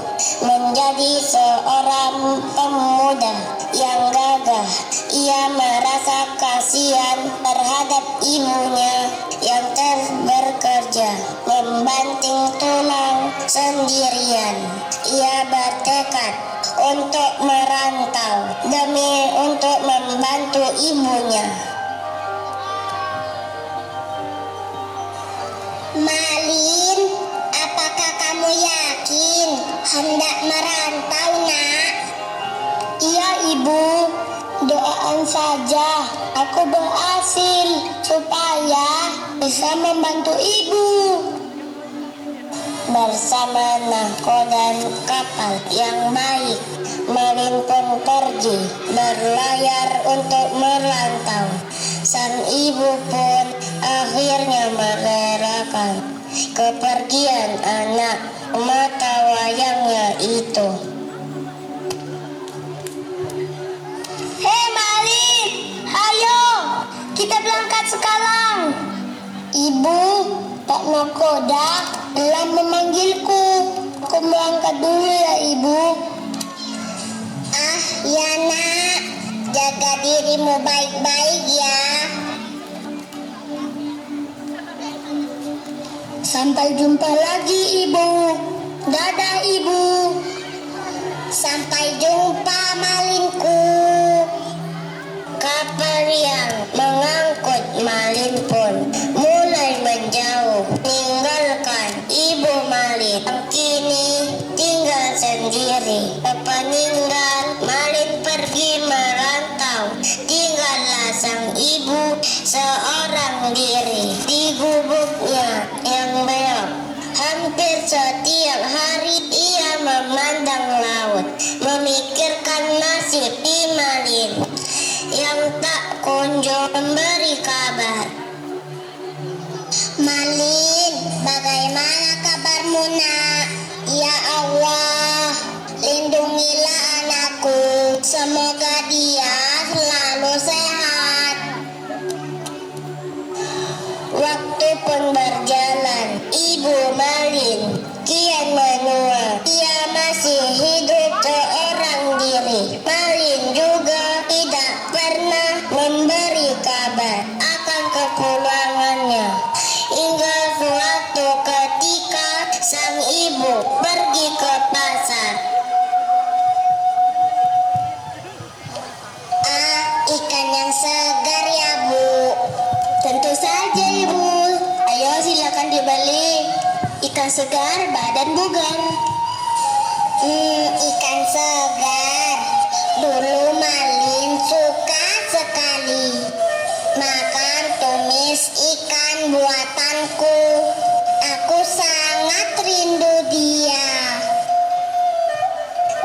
menjadi seorang pemuda yang gagah. Ia merasa kasihan terhadap ibunya yang terus bekerja membanting tulang sendirian. Ia bertekad untuk merantau demi untuk membantu ibunya. Malin, apakah kamu yakin hendak merantau, nak? Iya, ibu. Doakan saja aku berhasil supaya bisa membantu ibu. Bersama nahkoda kapal yang baik, Malin pun pergi berlayar untuk merantau. Sang ibu pun akhirnya merelakan kepergian anak mata wayangnya itu. Hei Malin, ayo kita berangkat sekarang. Ibu, Pak Nakoda telah memanggilku. Aku berangkat dulu ya ibu. Ah ya nak, jaga dirimu baik-baik ya. Sampai jumpa lagi ibu. Dadah ibu. Sampai jumpa Malinku. Kapal yang mengangkut Malin pun mulai menjauh, meninggalkan ibu Malin yang kini tinggal sendiri. Sepeninggal Malin pergi merantau, tinggallah sang ibu seorang diri di gubuknya yang beok. Hampir setiap hari ia memandang laut, memikirkan nasib Malin yang tak kunjung memberi kabar. Malin, bagaimana kabarmu nak? Ya Allah, lindungilah anakku. Semoga dia selalu sehat. Waktu pun berjalan, ibu Malin kian menua. Ia masih hidup seorang diri. Malin juga tidak pernah memberi kabar akan kepulangannya. Hingga suatu ketika sang ibu pergi ke pasar. Ah, ikan yang segar ya bu. Tentu saja ibu. Ayo silakan dibeli. Ikan segar badan bugar. Ikan segar. Dulu Malin suka sekali makan tumis ikan buatanku. Aku sangat rindu dia.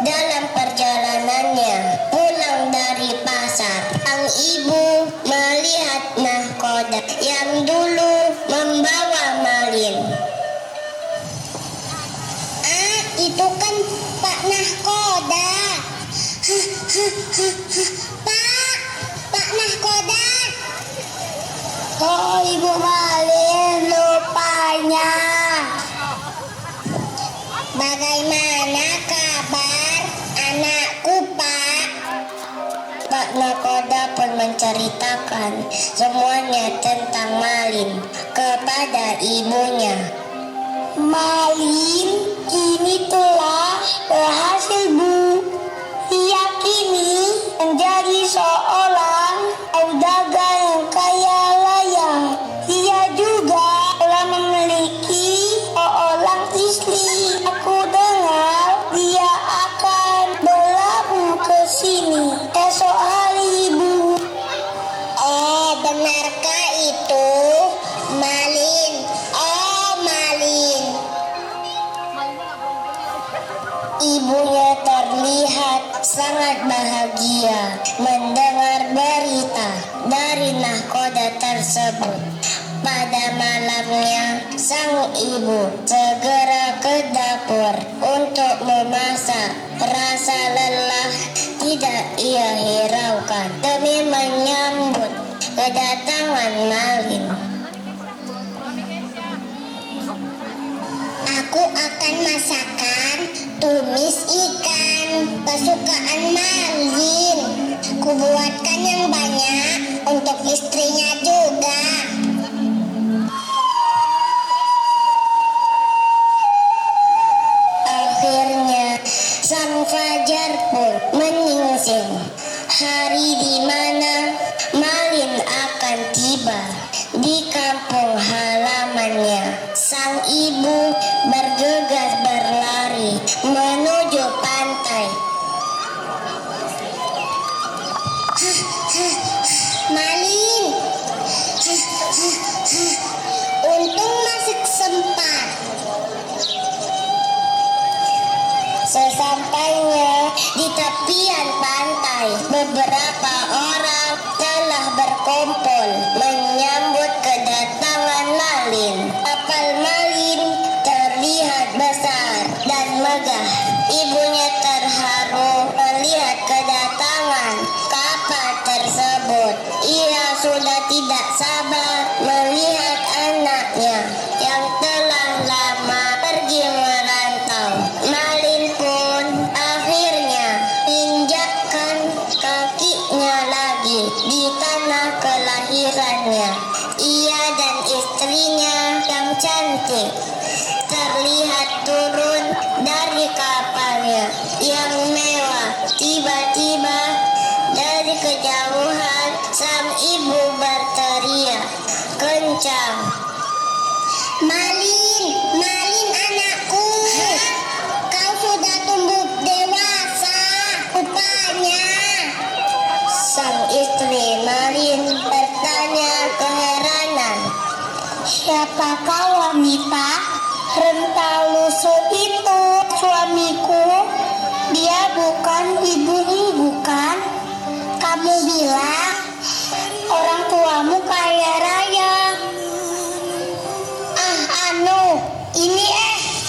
Dalam perjalanannya pulang dari pasar, sang ibu melihat nahkoda yang dulu membawa Malin. Ah, itu kan Pak Nahkoda. Pak Nahkoda. Oh, Ibu Malin, lupanya. Bagaimana kabar anakku, Pak? Pak Nahkoda pun menceritakan semuanya tentang Malin kepada ibunya. Malin kini telah berhasil, Bu. Ia kini menjadi seorang saudagar yang kaya raya. Ia juga telah memiliki seorang istri. Aku dengar dia akan berlabuh ke sini esok hari, Bu. Oh, benarkah itu, Malin? Oh, Malin. Ibunya terlihat sangat bahagia mendengar berita dari nahkoda tersebut. Pada malamnya, sang ibu segera ke dapur untuk memasak. Rasa lelah tidak ia hiraukan demi menyambut kedatangan Malin. Aku akan masakan tumis ikan kesukaan Malin. Kubuatkan yang banyak untuk istrinya juga. Akhirnya sang fajar pun menyingsing. Hari di mana Malin akan tiba di kampung halamannya. Sang ibu bergegas berlari menuju pantai. Malin, Sesampainya di tepian pantai, beberapa orang telah berkumpul menyambut kedatangan Malin. Kapal Malin terlihat besar dan megah. Ibunya terharu melihat kedatangan kapal tersebut. Ia sudah tidak sabar melihat anaknya yang telah lama pergi merantau. Malin pun akhirnya injakkan kakinya lagi di tanah kelahirannya. Ia dan istrinya yang cantik terlihat turun dari kapalnya yang mewah. Tiba-tiba dari kejauhan sang ibu berteriak kencang, "Malin, Malin anakku, kau sudah tumbuh dewasa rupanya." Sang istri Malin bertanya keheranan, "Siapa kau wanita? Rentau lusuh itu suamiku. Dia bukan ibumu, bukan? Kamu bilang orang tuamu kaya raya." Ini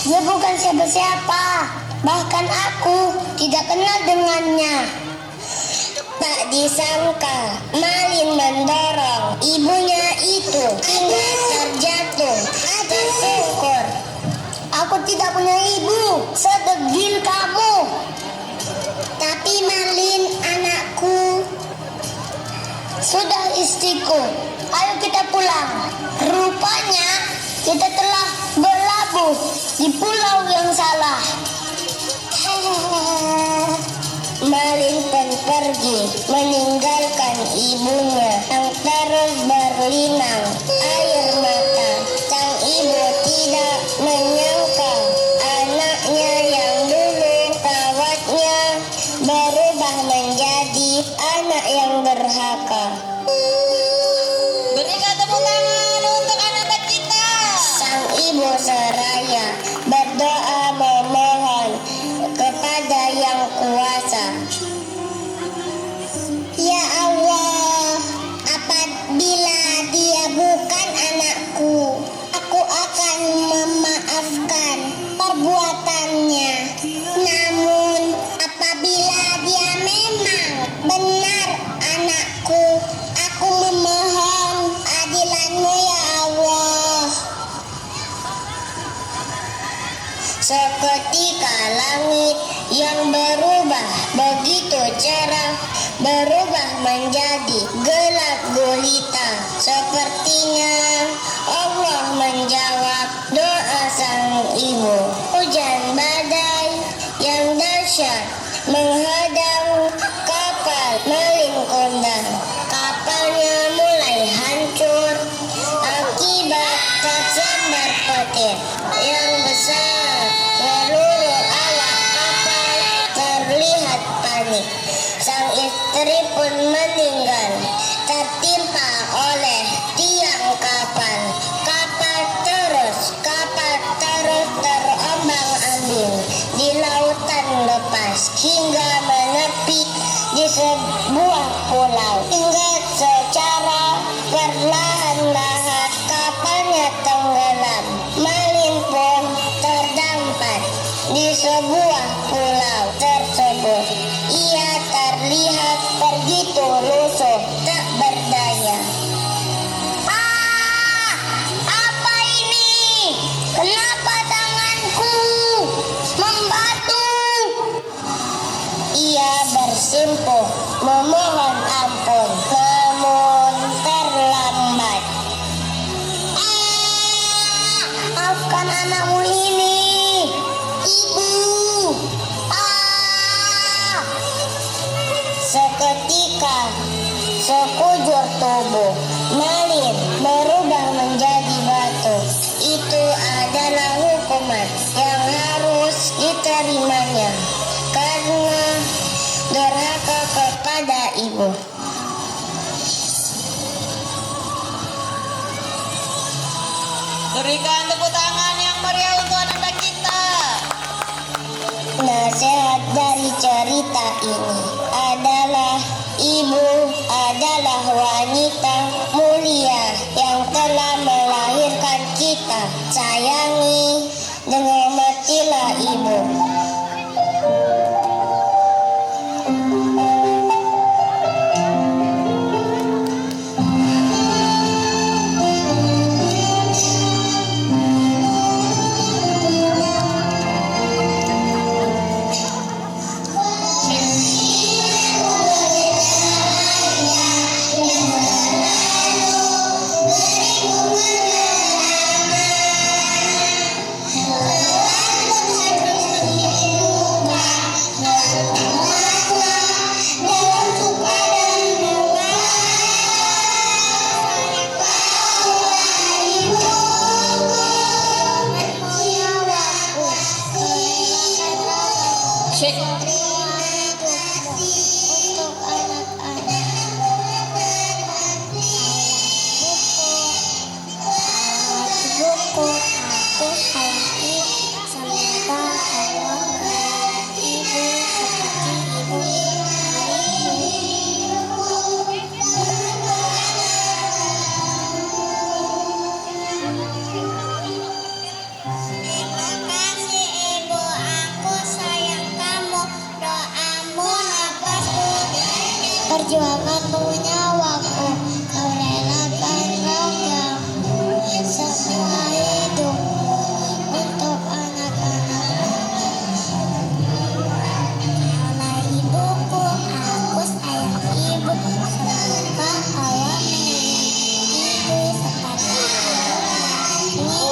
dia bukan siapa-siapa. Bahkan aku tidak kenal dengannya. Tak disangka, Malin mendorong ibunya itu hingga terjatuh tersungkur. "Aku tidak punya ibu sedegil kamu." "Tapi Malin anakku." "Sudah istriku, ayo kita pulang. Rupanya kita telah berlabuh di pulau yang salah." Malin pun pergi meninggalkan ibunya yang terus berlinang air mata. Sang ibu tidak menyangka anaknya yang dulu rawatnya berubah menjadi anak yang durhaka. Berikan tepuk tangan untuk anak kita. Sang ibu seraya berdoa memohon kepada Yang Kuasa. "Ya Allah, apabila dia bukan anakku, aku akan memaafkan perbuatannya. Namun apabila dia memang benar anakku, aku memohon adilan-Mu ya Allah." Seketika langit yang berubah begitu cerah berubah menjadi gelap gulita. Sepertinya Allah menjawab doa sang ibu. Hujan badai yang dahsyat menghadang kapal Malin kondang. Kapalnya mulai hancur akibat tersambar petir yang besar. Seluruh awak kapal terlihat panik. Sang istri pun meninggal tertimpa oleh tiang kapal. Kapal terus terombang-ambing di lautan lepas hingga menepi di sebuah pulau. Hingga secara perlahan-lahan kapalnya tenggelam. Malin pun terdampar di sebuah pulau tersebut. Ia terlihat begitu lusuh tak berdaya. Apa ini? Kenapa tanganku membatu? Ia bersimpuh memohon ampun, namun terlambat. Maafkan anakmu ini, Ibu. Seketika sekujur tubuh Malin berubah menjadi batu. Itu adalah hukuman yang harus diterimanya karena durhaka kepada ibu. Berikan tepuk tangan yang meriah untuk anak kita. Nasihat dari cerita ini adalah ibu adalah wanita mulia yang telah melahirkan kita. Sayangi dan hormatilah ibu. Syekh. Untuk anak-anak buku aku sayangi, semoga Allah merawat ibu seperti ibu Terima kasih ibu, aku sayang kamu. Doamu nafasku, perjuanganmu nyawaku. Kau relakan ragamu semua hidupmu untuk anak-anak. Kaulah ibuku, aku sayang ibu. Semoga Allah menyayangi ibu seperti ibu.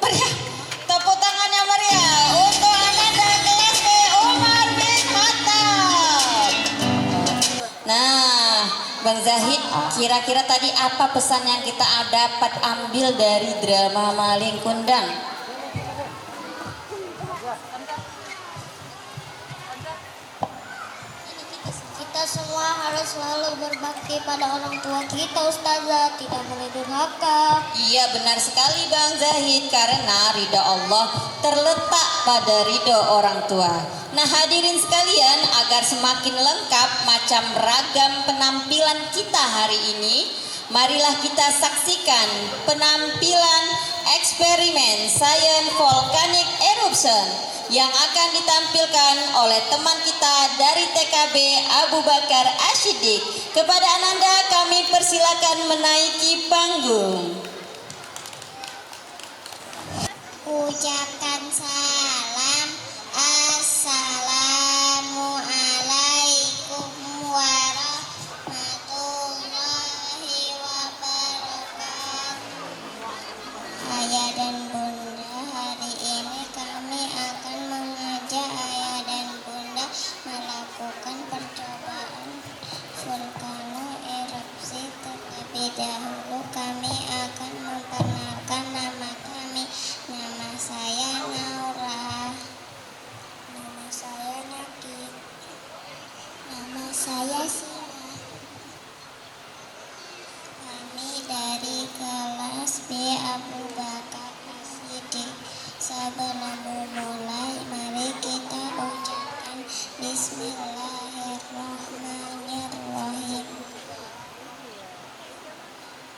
Meriah, tepuk tangannya meriah untuk Ananda kelas B Umar bin Khattab. Nah, Bang Zahid, kira-kira tadi apa pesan yang kita dapat ambil dari drama Maling Kundang? Kita semua harus selalu berbakti pada orang tua kita, Ustazah. Tidak boleh durhaka. Iya benar sekali Bang Zahid, karena ridho Allah terletak pada ridho orang tua. Nah hadirin sekalian, agar semakin lengkap macam ragam penampilan kita hari ini, marilah kita saksikan penampilan eksperimen Science Volcanic Eruption yang akan ditampilkan oleh teman kita dari TKB Abu Bakar Ashidik. Kepada Ananda kami persilakan menaiki panggung. Ucapkan salam. Assalamualaikum warahmatullahi wabarakatuh. Ayah dan bunda, hari ini kami akan mengajak ayah dan bunda melakukan percobaan vulkano erupsi. Terlebih dahulu kami akan memperkenalkan nama kami. Nama saya Naura. Nama saya Naki. Nama saya Sila. Kami dari kelas B Abu Bakar Ashidik. Sebelum memulai, mari kita ucapkan Bismillahirrahmanirrahim.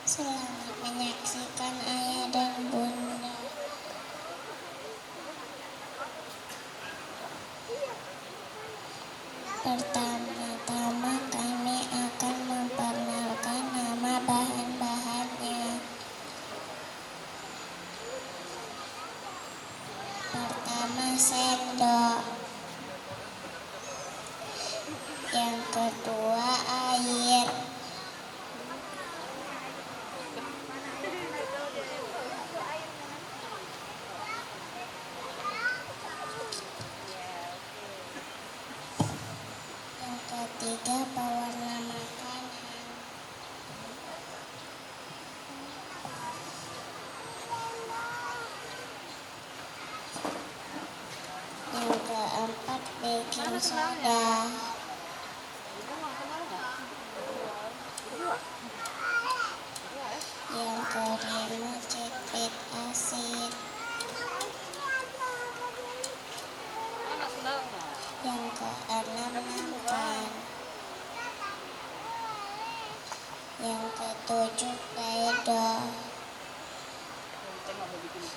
Selamat menyaksikan ayah dan bunda. Pertama-tama kami akan memperkenalkan nama bahan-bahannya. Pertama sendok. Yang kedua air. Yang ketiga pewarna makanan. Yang keempat baking soda. Yang kelima citric acid. Yang keenam nampan. Yang ketujuh Play-Doh.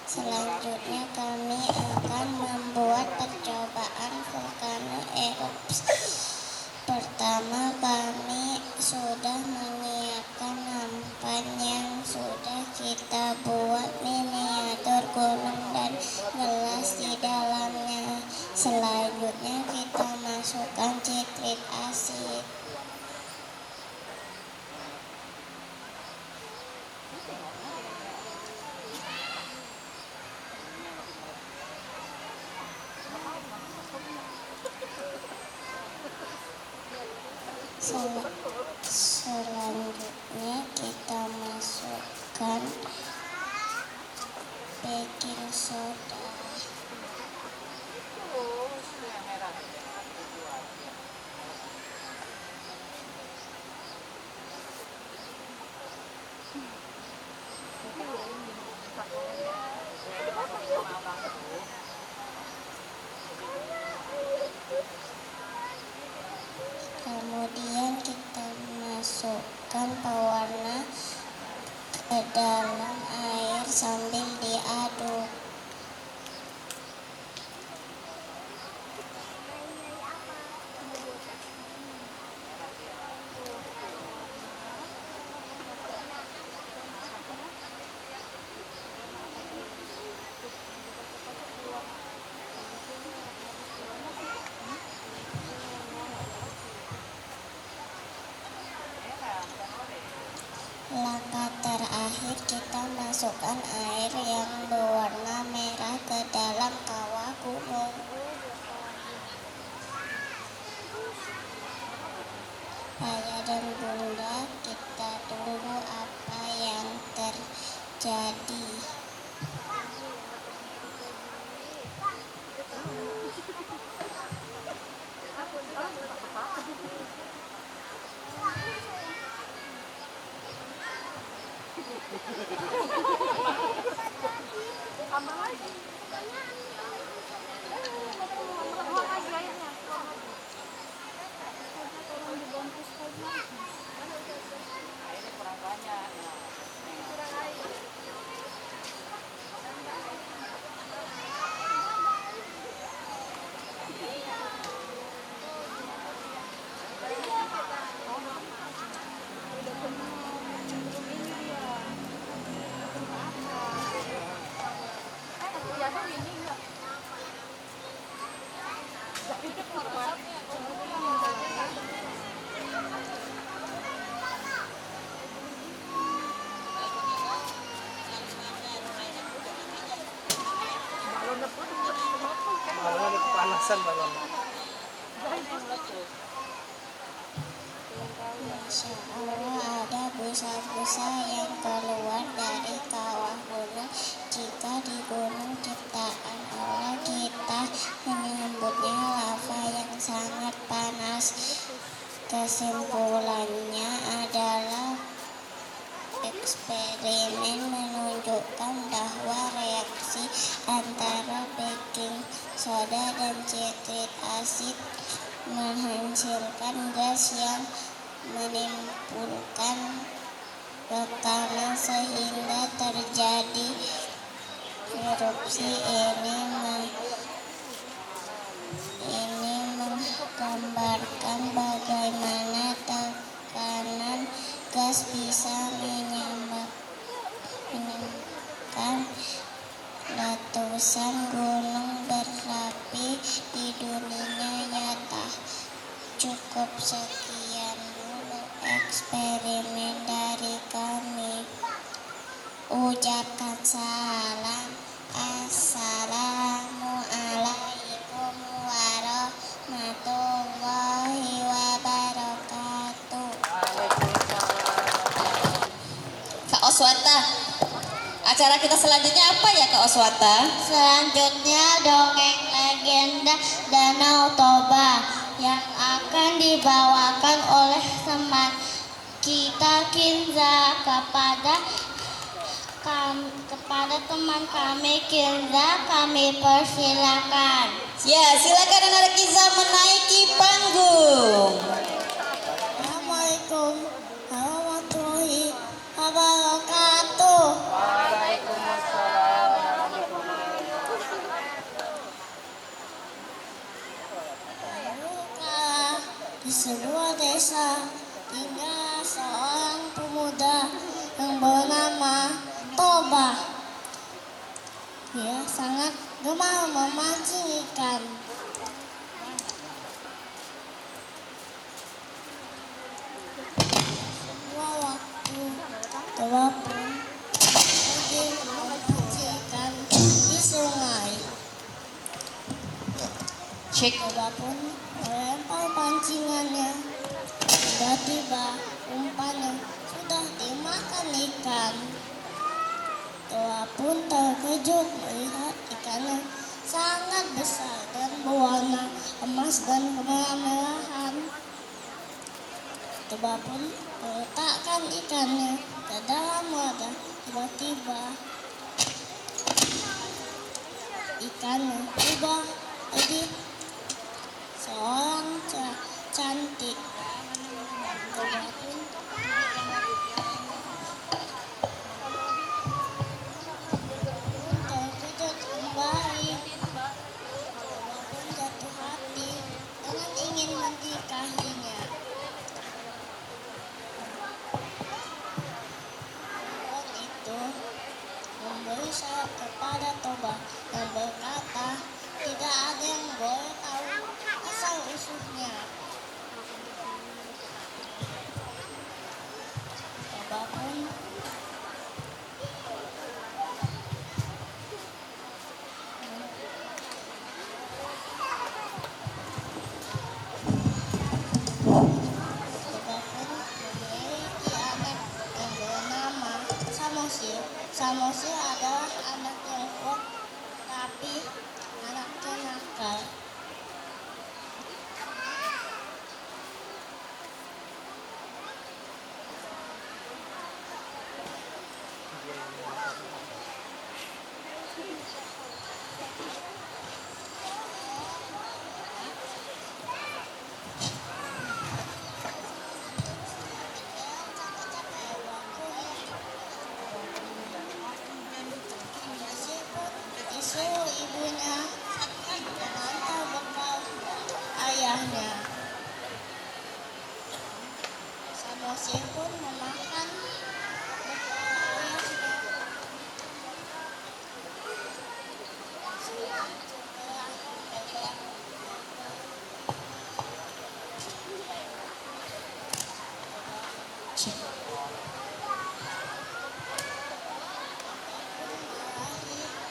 Selanjutnya kami akan membuat percobaan vulkano erupsi. Pertama kami sudah menyiapkan nampan yang sudah kita buat miniatur gunung dan gelas di dalamnya. Selanjutnya kita masukkan citric acid. Selanjutnya kita masukkan baking soda. Kemudian kita masukkan pewarna ke dalam air sambil diaduk. Langkah terakhir kita masukkan air yang berwarna merah ke dalam kawah gunung. Ayah dan bunda, kita tunggu apa yang terjadi. Malah kepanasan balon. Masya Allah, ada busa-busa yang keluar dari kawah gunung. Jika di gunung ciptaan Allah, kita menyambutnya lava yang sangat panas. Kesimpulannya adalah eksperimen menunjukkan bahwa reaksi antara baking soda dan citric acid menghasilkan gas yang menimbulkan tekanan sehingga terjadi erupsi. Ini menggambarkan bagaimana tekanan gas bisa menyebabkan letusan gunung berapi di dunia nyata. Cukup sekian dulu eksperimen dari kami. Ucapkan salam. Assalamualaikum warahmatullahi wabarakatuh. Kak Oswata, acara kita selanjutnya apa ya Kak Oswata? Selanjutnya dongeng legenda Danau Toba yang akan dibawakan oleh teman kita Kinza kepada teman kami Kinza, kami persilakan. Ya, silakan anak Kiza menaiki panggung. Assalamualaikum warahmatullahi wabarakatuh. Di sebuah desa tinggal seorang pemuda yang bernama Toba. Dia sangat gemar memancing ikan. Sebuah waktu Toba pun pergi memancing ikan di sungai. Cek. Toba pun melempar pancingannya. Tiba-tiba umpannya sudah dimakan ikan. Toba pun terkejut melihat ikannya sangat besar dan berwarna emas dan kemerah-merahan. Toba pun meletakkan ikannya ke dalam wadah. Tiba-tiba ikannya berubah jadi seorang cantik. Toba pun terkejut kembali. Toba pun jatuh hati dengan ingin menikahinya. Orang itu memberi syarat kepada Toba yang berkata tidak ada yang boleh tahu asal usulnya. Toba pun memiliki anak yang bernama Samosir. Samosir adalah anak yang kuat tapi anaknya nakal. Samosir pun memakan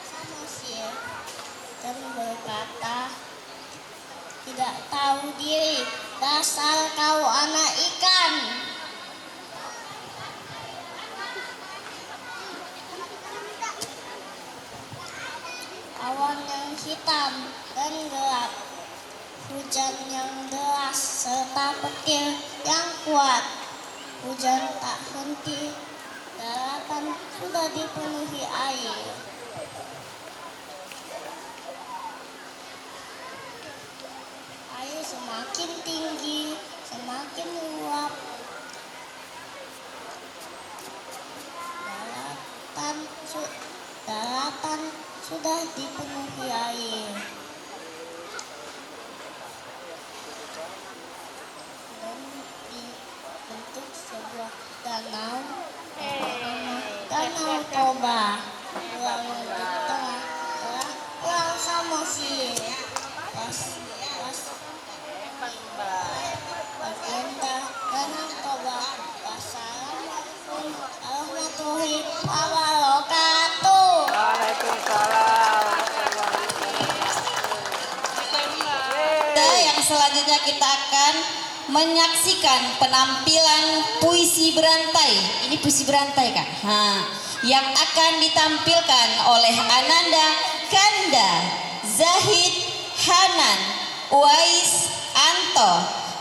Samosir dan berkata, tidak tahu diri, dasar kau anak ikan. Awan yang hitam dan gelap, hujan yang deras serta petir yang kuat. Hujan tak henti, daratan sudah dipenuhi air. Air semakin tinggi, semakin meluap. Daratan sudah dipenuhi air. Dan dibentuk sebuah danau bernama Danau Toba. Lalu di tengah Pulau Samosir. Baginda Danau Toba. Wassalamualaikum warahmatullahi wabarakatuh. Yang selanjutnya kita akan menyaksikan penampilan puisi berantai. Ini puisi berantai Kak. Yang akan ditampilkan oleh Ananda, Kanda, Zahid, Hanan, Uwais, Anto,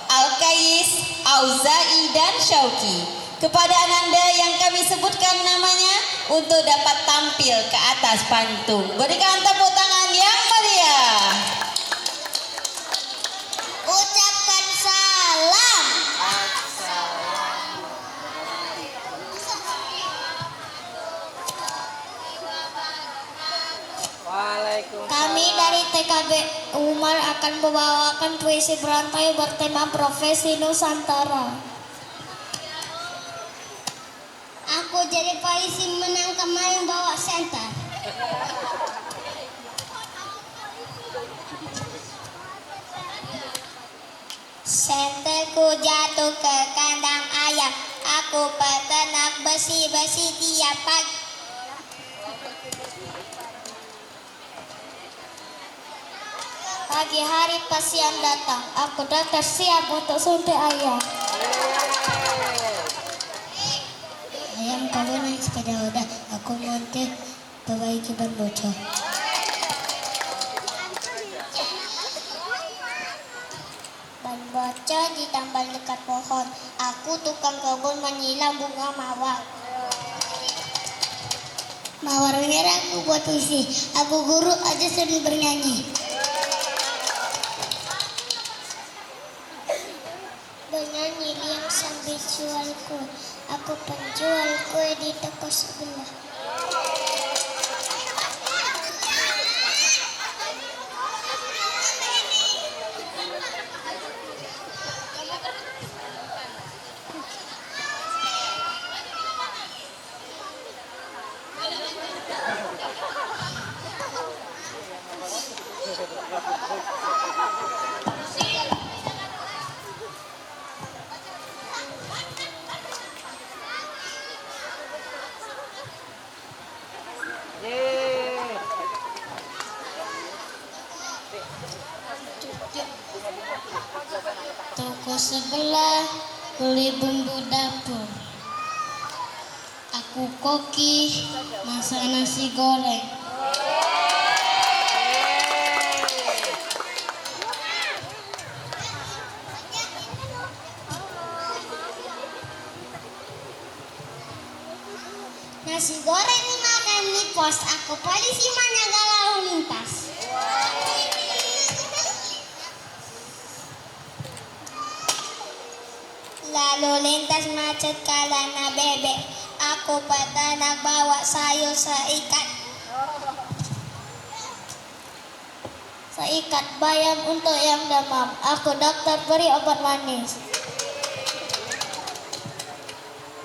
Alkais, Auzai dan Syauki. Kepada Ananda yang kami sebutkan namanya untuk dapat tampil ke atas panggung. Berikan tepuk tangan yang meriah. Ucapkan salam. Kami dari TKB Umar akan membawakan puisi berantai bertema profesi Nusantara. Aku jadi polisi menang kemarin bawa senter. Senterku jatuh ke kandang ayam. Aku peternak besi-besi tiap pagi. Pagi hari pasien datang. Aku daftar siap untuk suntik ayam. Ayam kamu naik sepeda roda. Aku montir perbaiki ban bocor. Ban bocor ditambal dekat pohon. Aku tukang kebun menyilam bunga mawar. Mawar merah aku buat puisi. Aku guru aja sering bernyanyi. Bernyanyi liang sambil jual kue. Aku penjual kue di toko sebelah. Toko sebelah beli bumbu dapur. Aku koki masak nasi goreng. Nasi goreng dimakan di pos. Aku polisi menjaga lalu lintas. Lalu lintas macet karena bebek. Aku peternak bawa sayur seikat. Seikat bayam untuk yang demam. Aku dokter beri obat manis.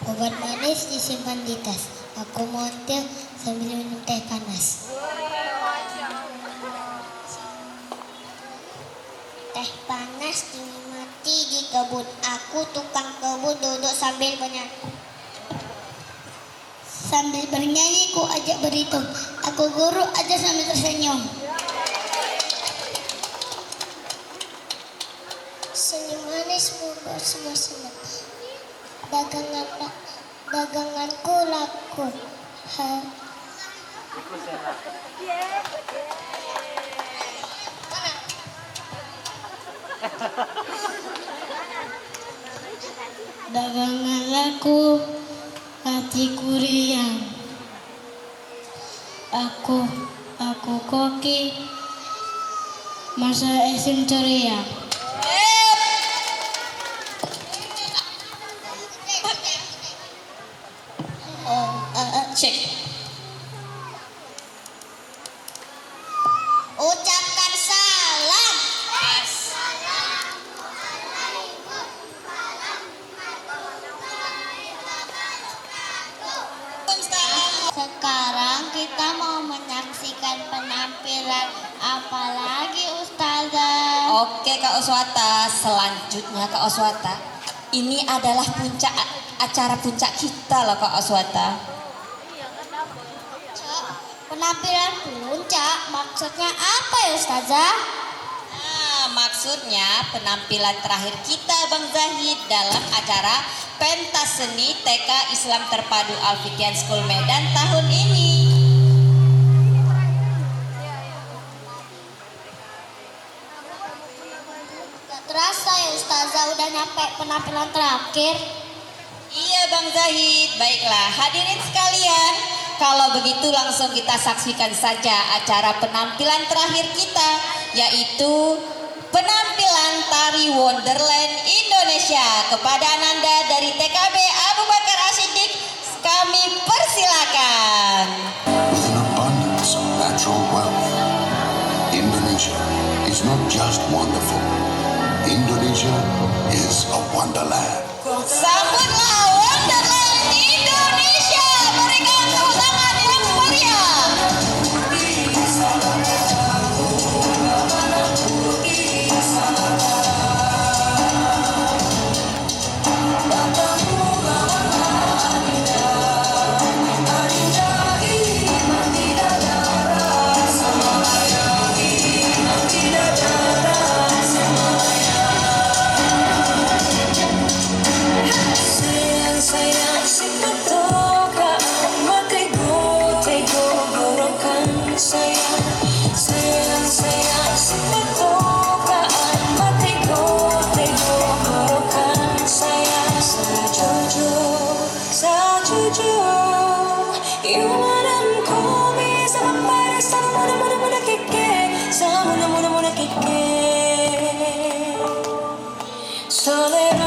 Obat manis disimpan di tas. Aku montir sambil minum teh panas. Teh panas dinikmati di kebun. Aku tukang kebun duduk sambil bernyanyi ku ajak berhitung. Aku guru aja sambil tersenyum. Senyum manis membuat semua senang. Daganganku laku. Dagangan laku, hatiku riang. Aku koki, masa esim ceria. Cek. Ucapkan salam. Sekarang kita mau menyaksikan penampilan apa lagi Ustazah? Oke Kak Oswata, selanjutnya Kak Oswata. Ini adalah acara puncak kita loh Kak Oswata. Penampilan puncak maksudnya apa ya Ustazah? Maksudnya penampilan terakhir kita Bang Zahid dalam acara pentas seni TK Islam Terpadu Al-Fikyan School Medan tahun ini. Gak terasa ya Ustazah udah nyampe penampilan terakhir. Iya Bang Zahid, baiklah hadirin sekalian. Kalau begitu langsung kita saksikan saja acara penampilan terakhir kita, yaitu penampilan tari Wonderland Indonesia. Kepada Ananda dari TKB Abu Bakar Ashidik, kami persilakan. With an abundance of natural wealth, Indonesia is not just wonderful. Indonesia is a wonderland. Sambutlah Wonderland Indonesia, berikan tepuk tangan yang meriah. Soledad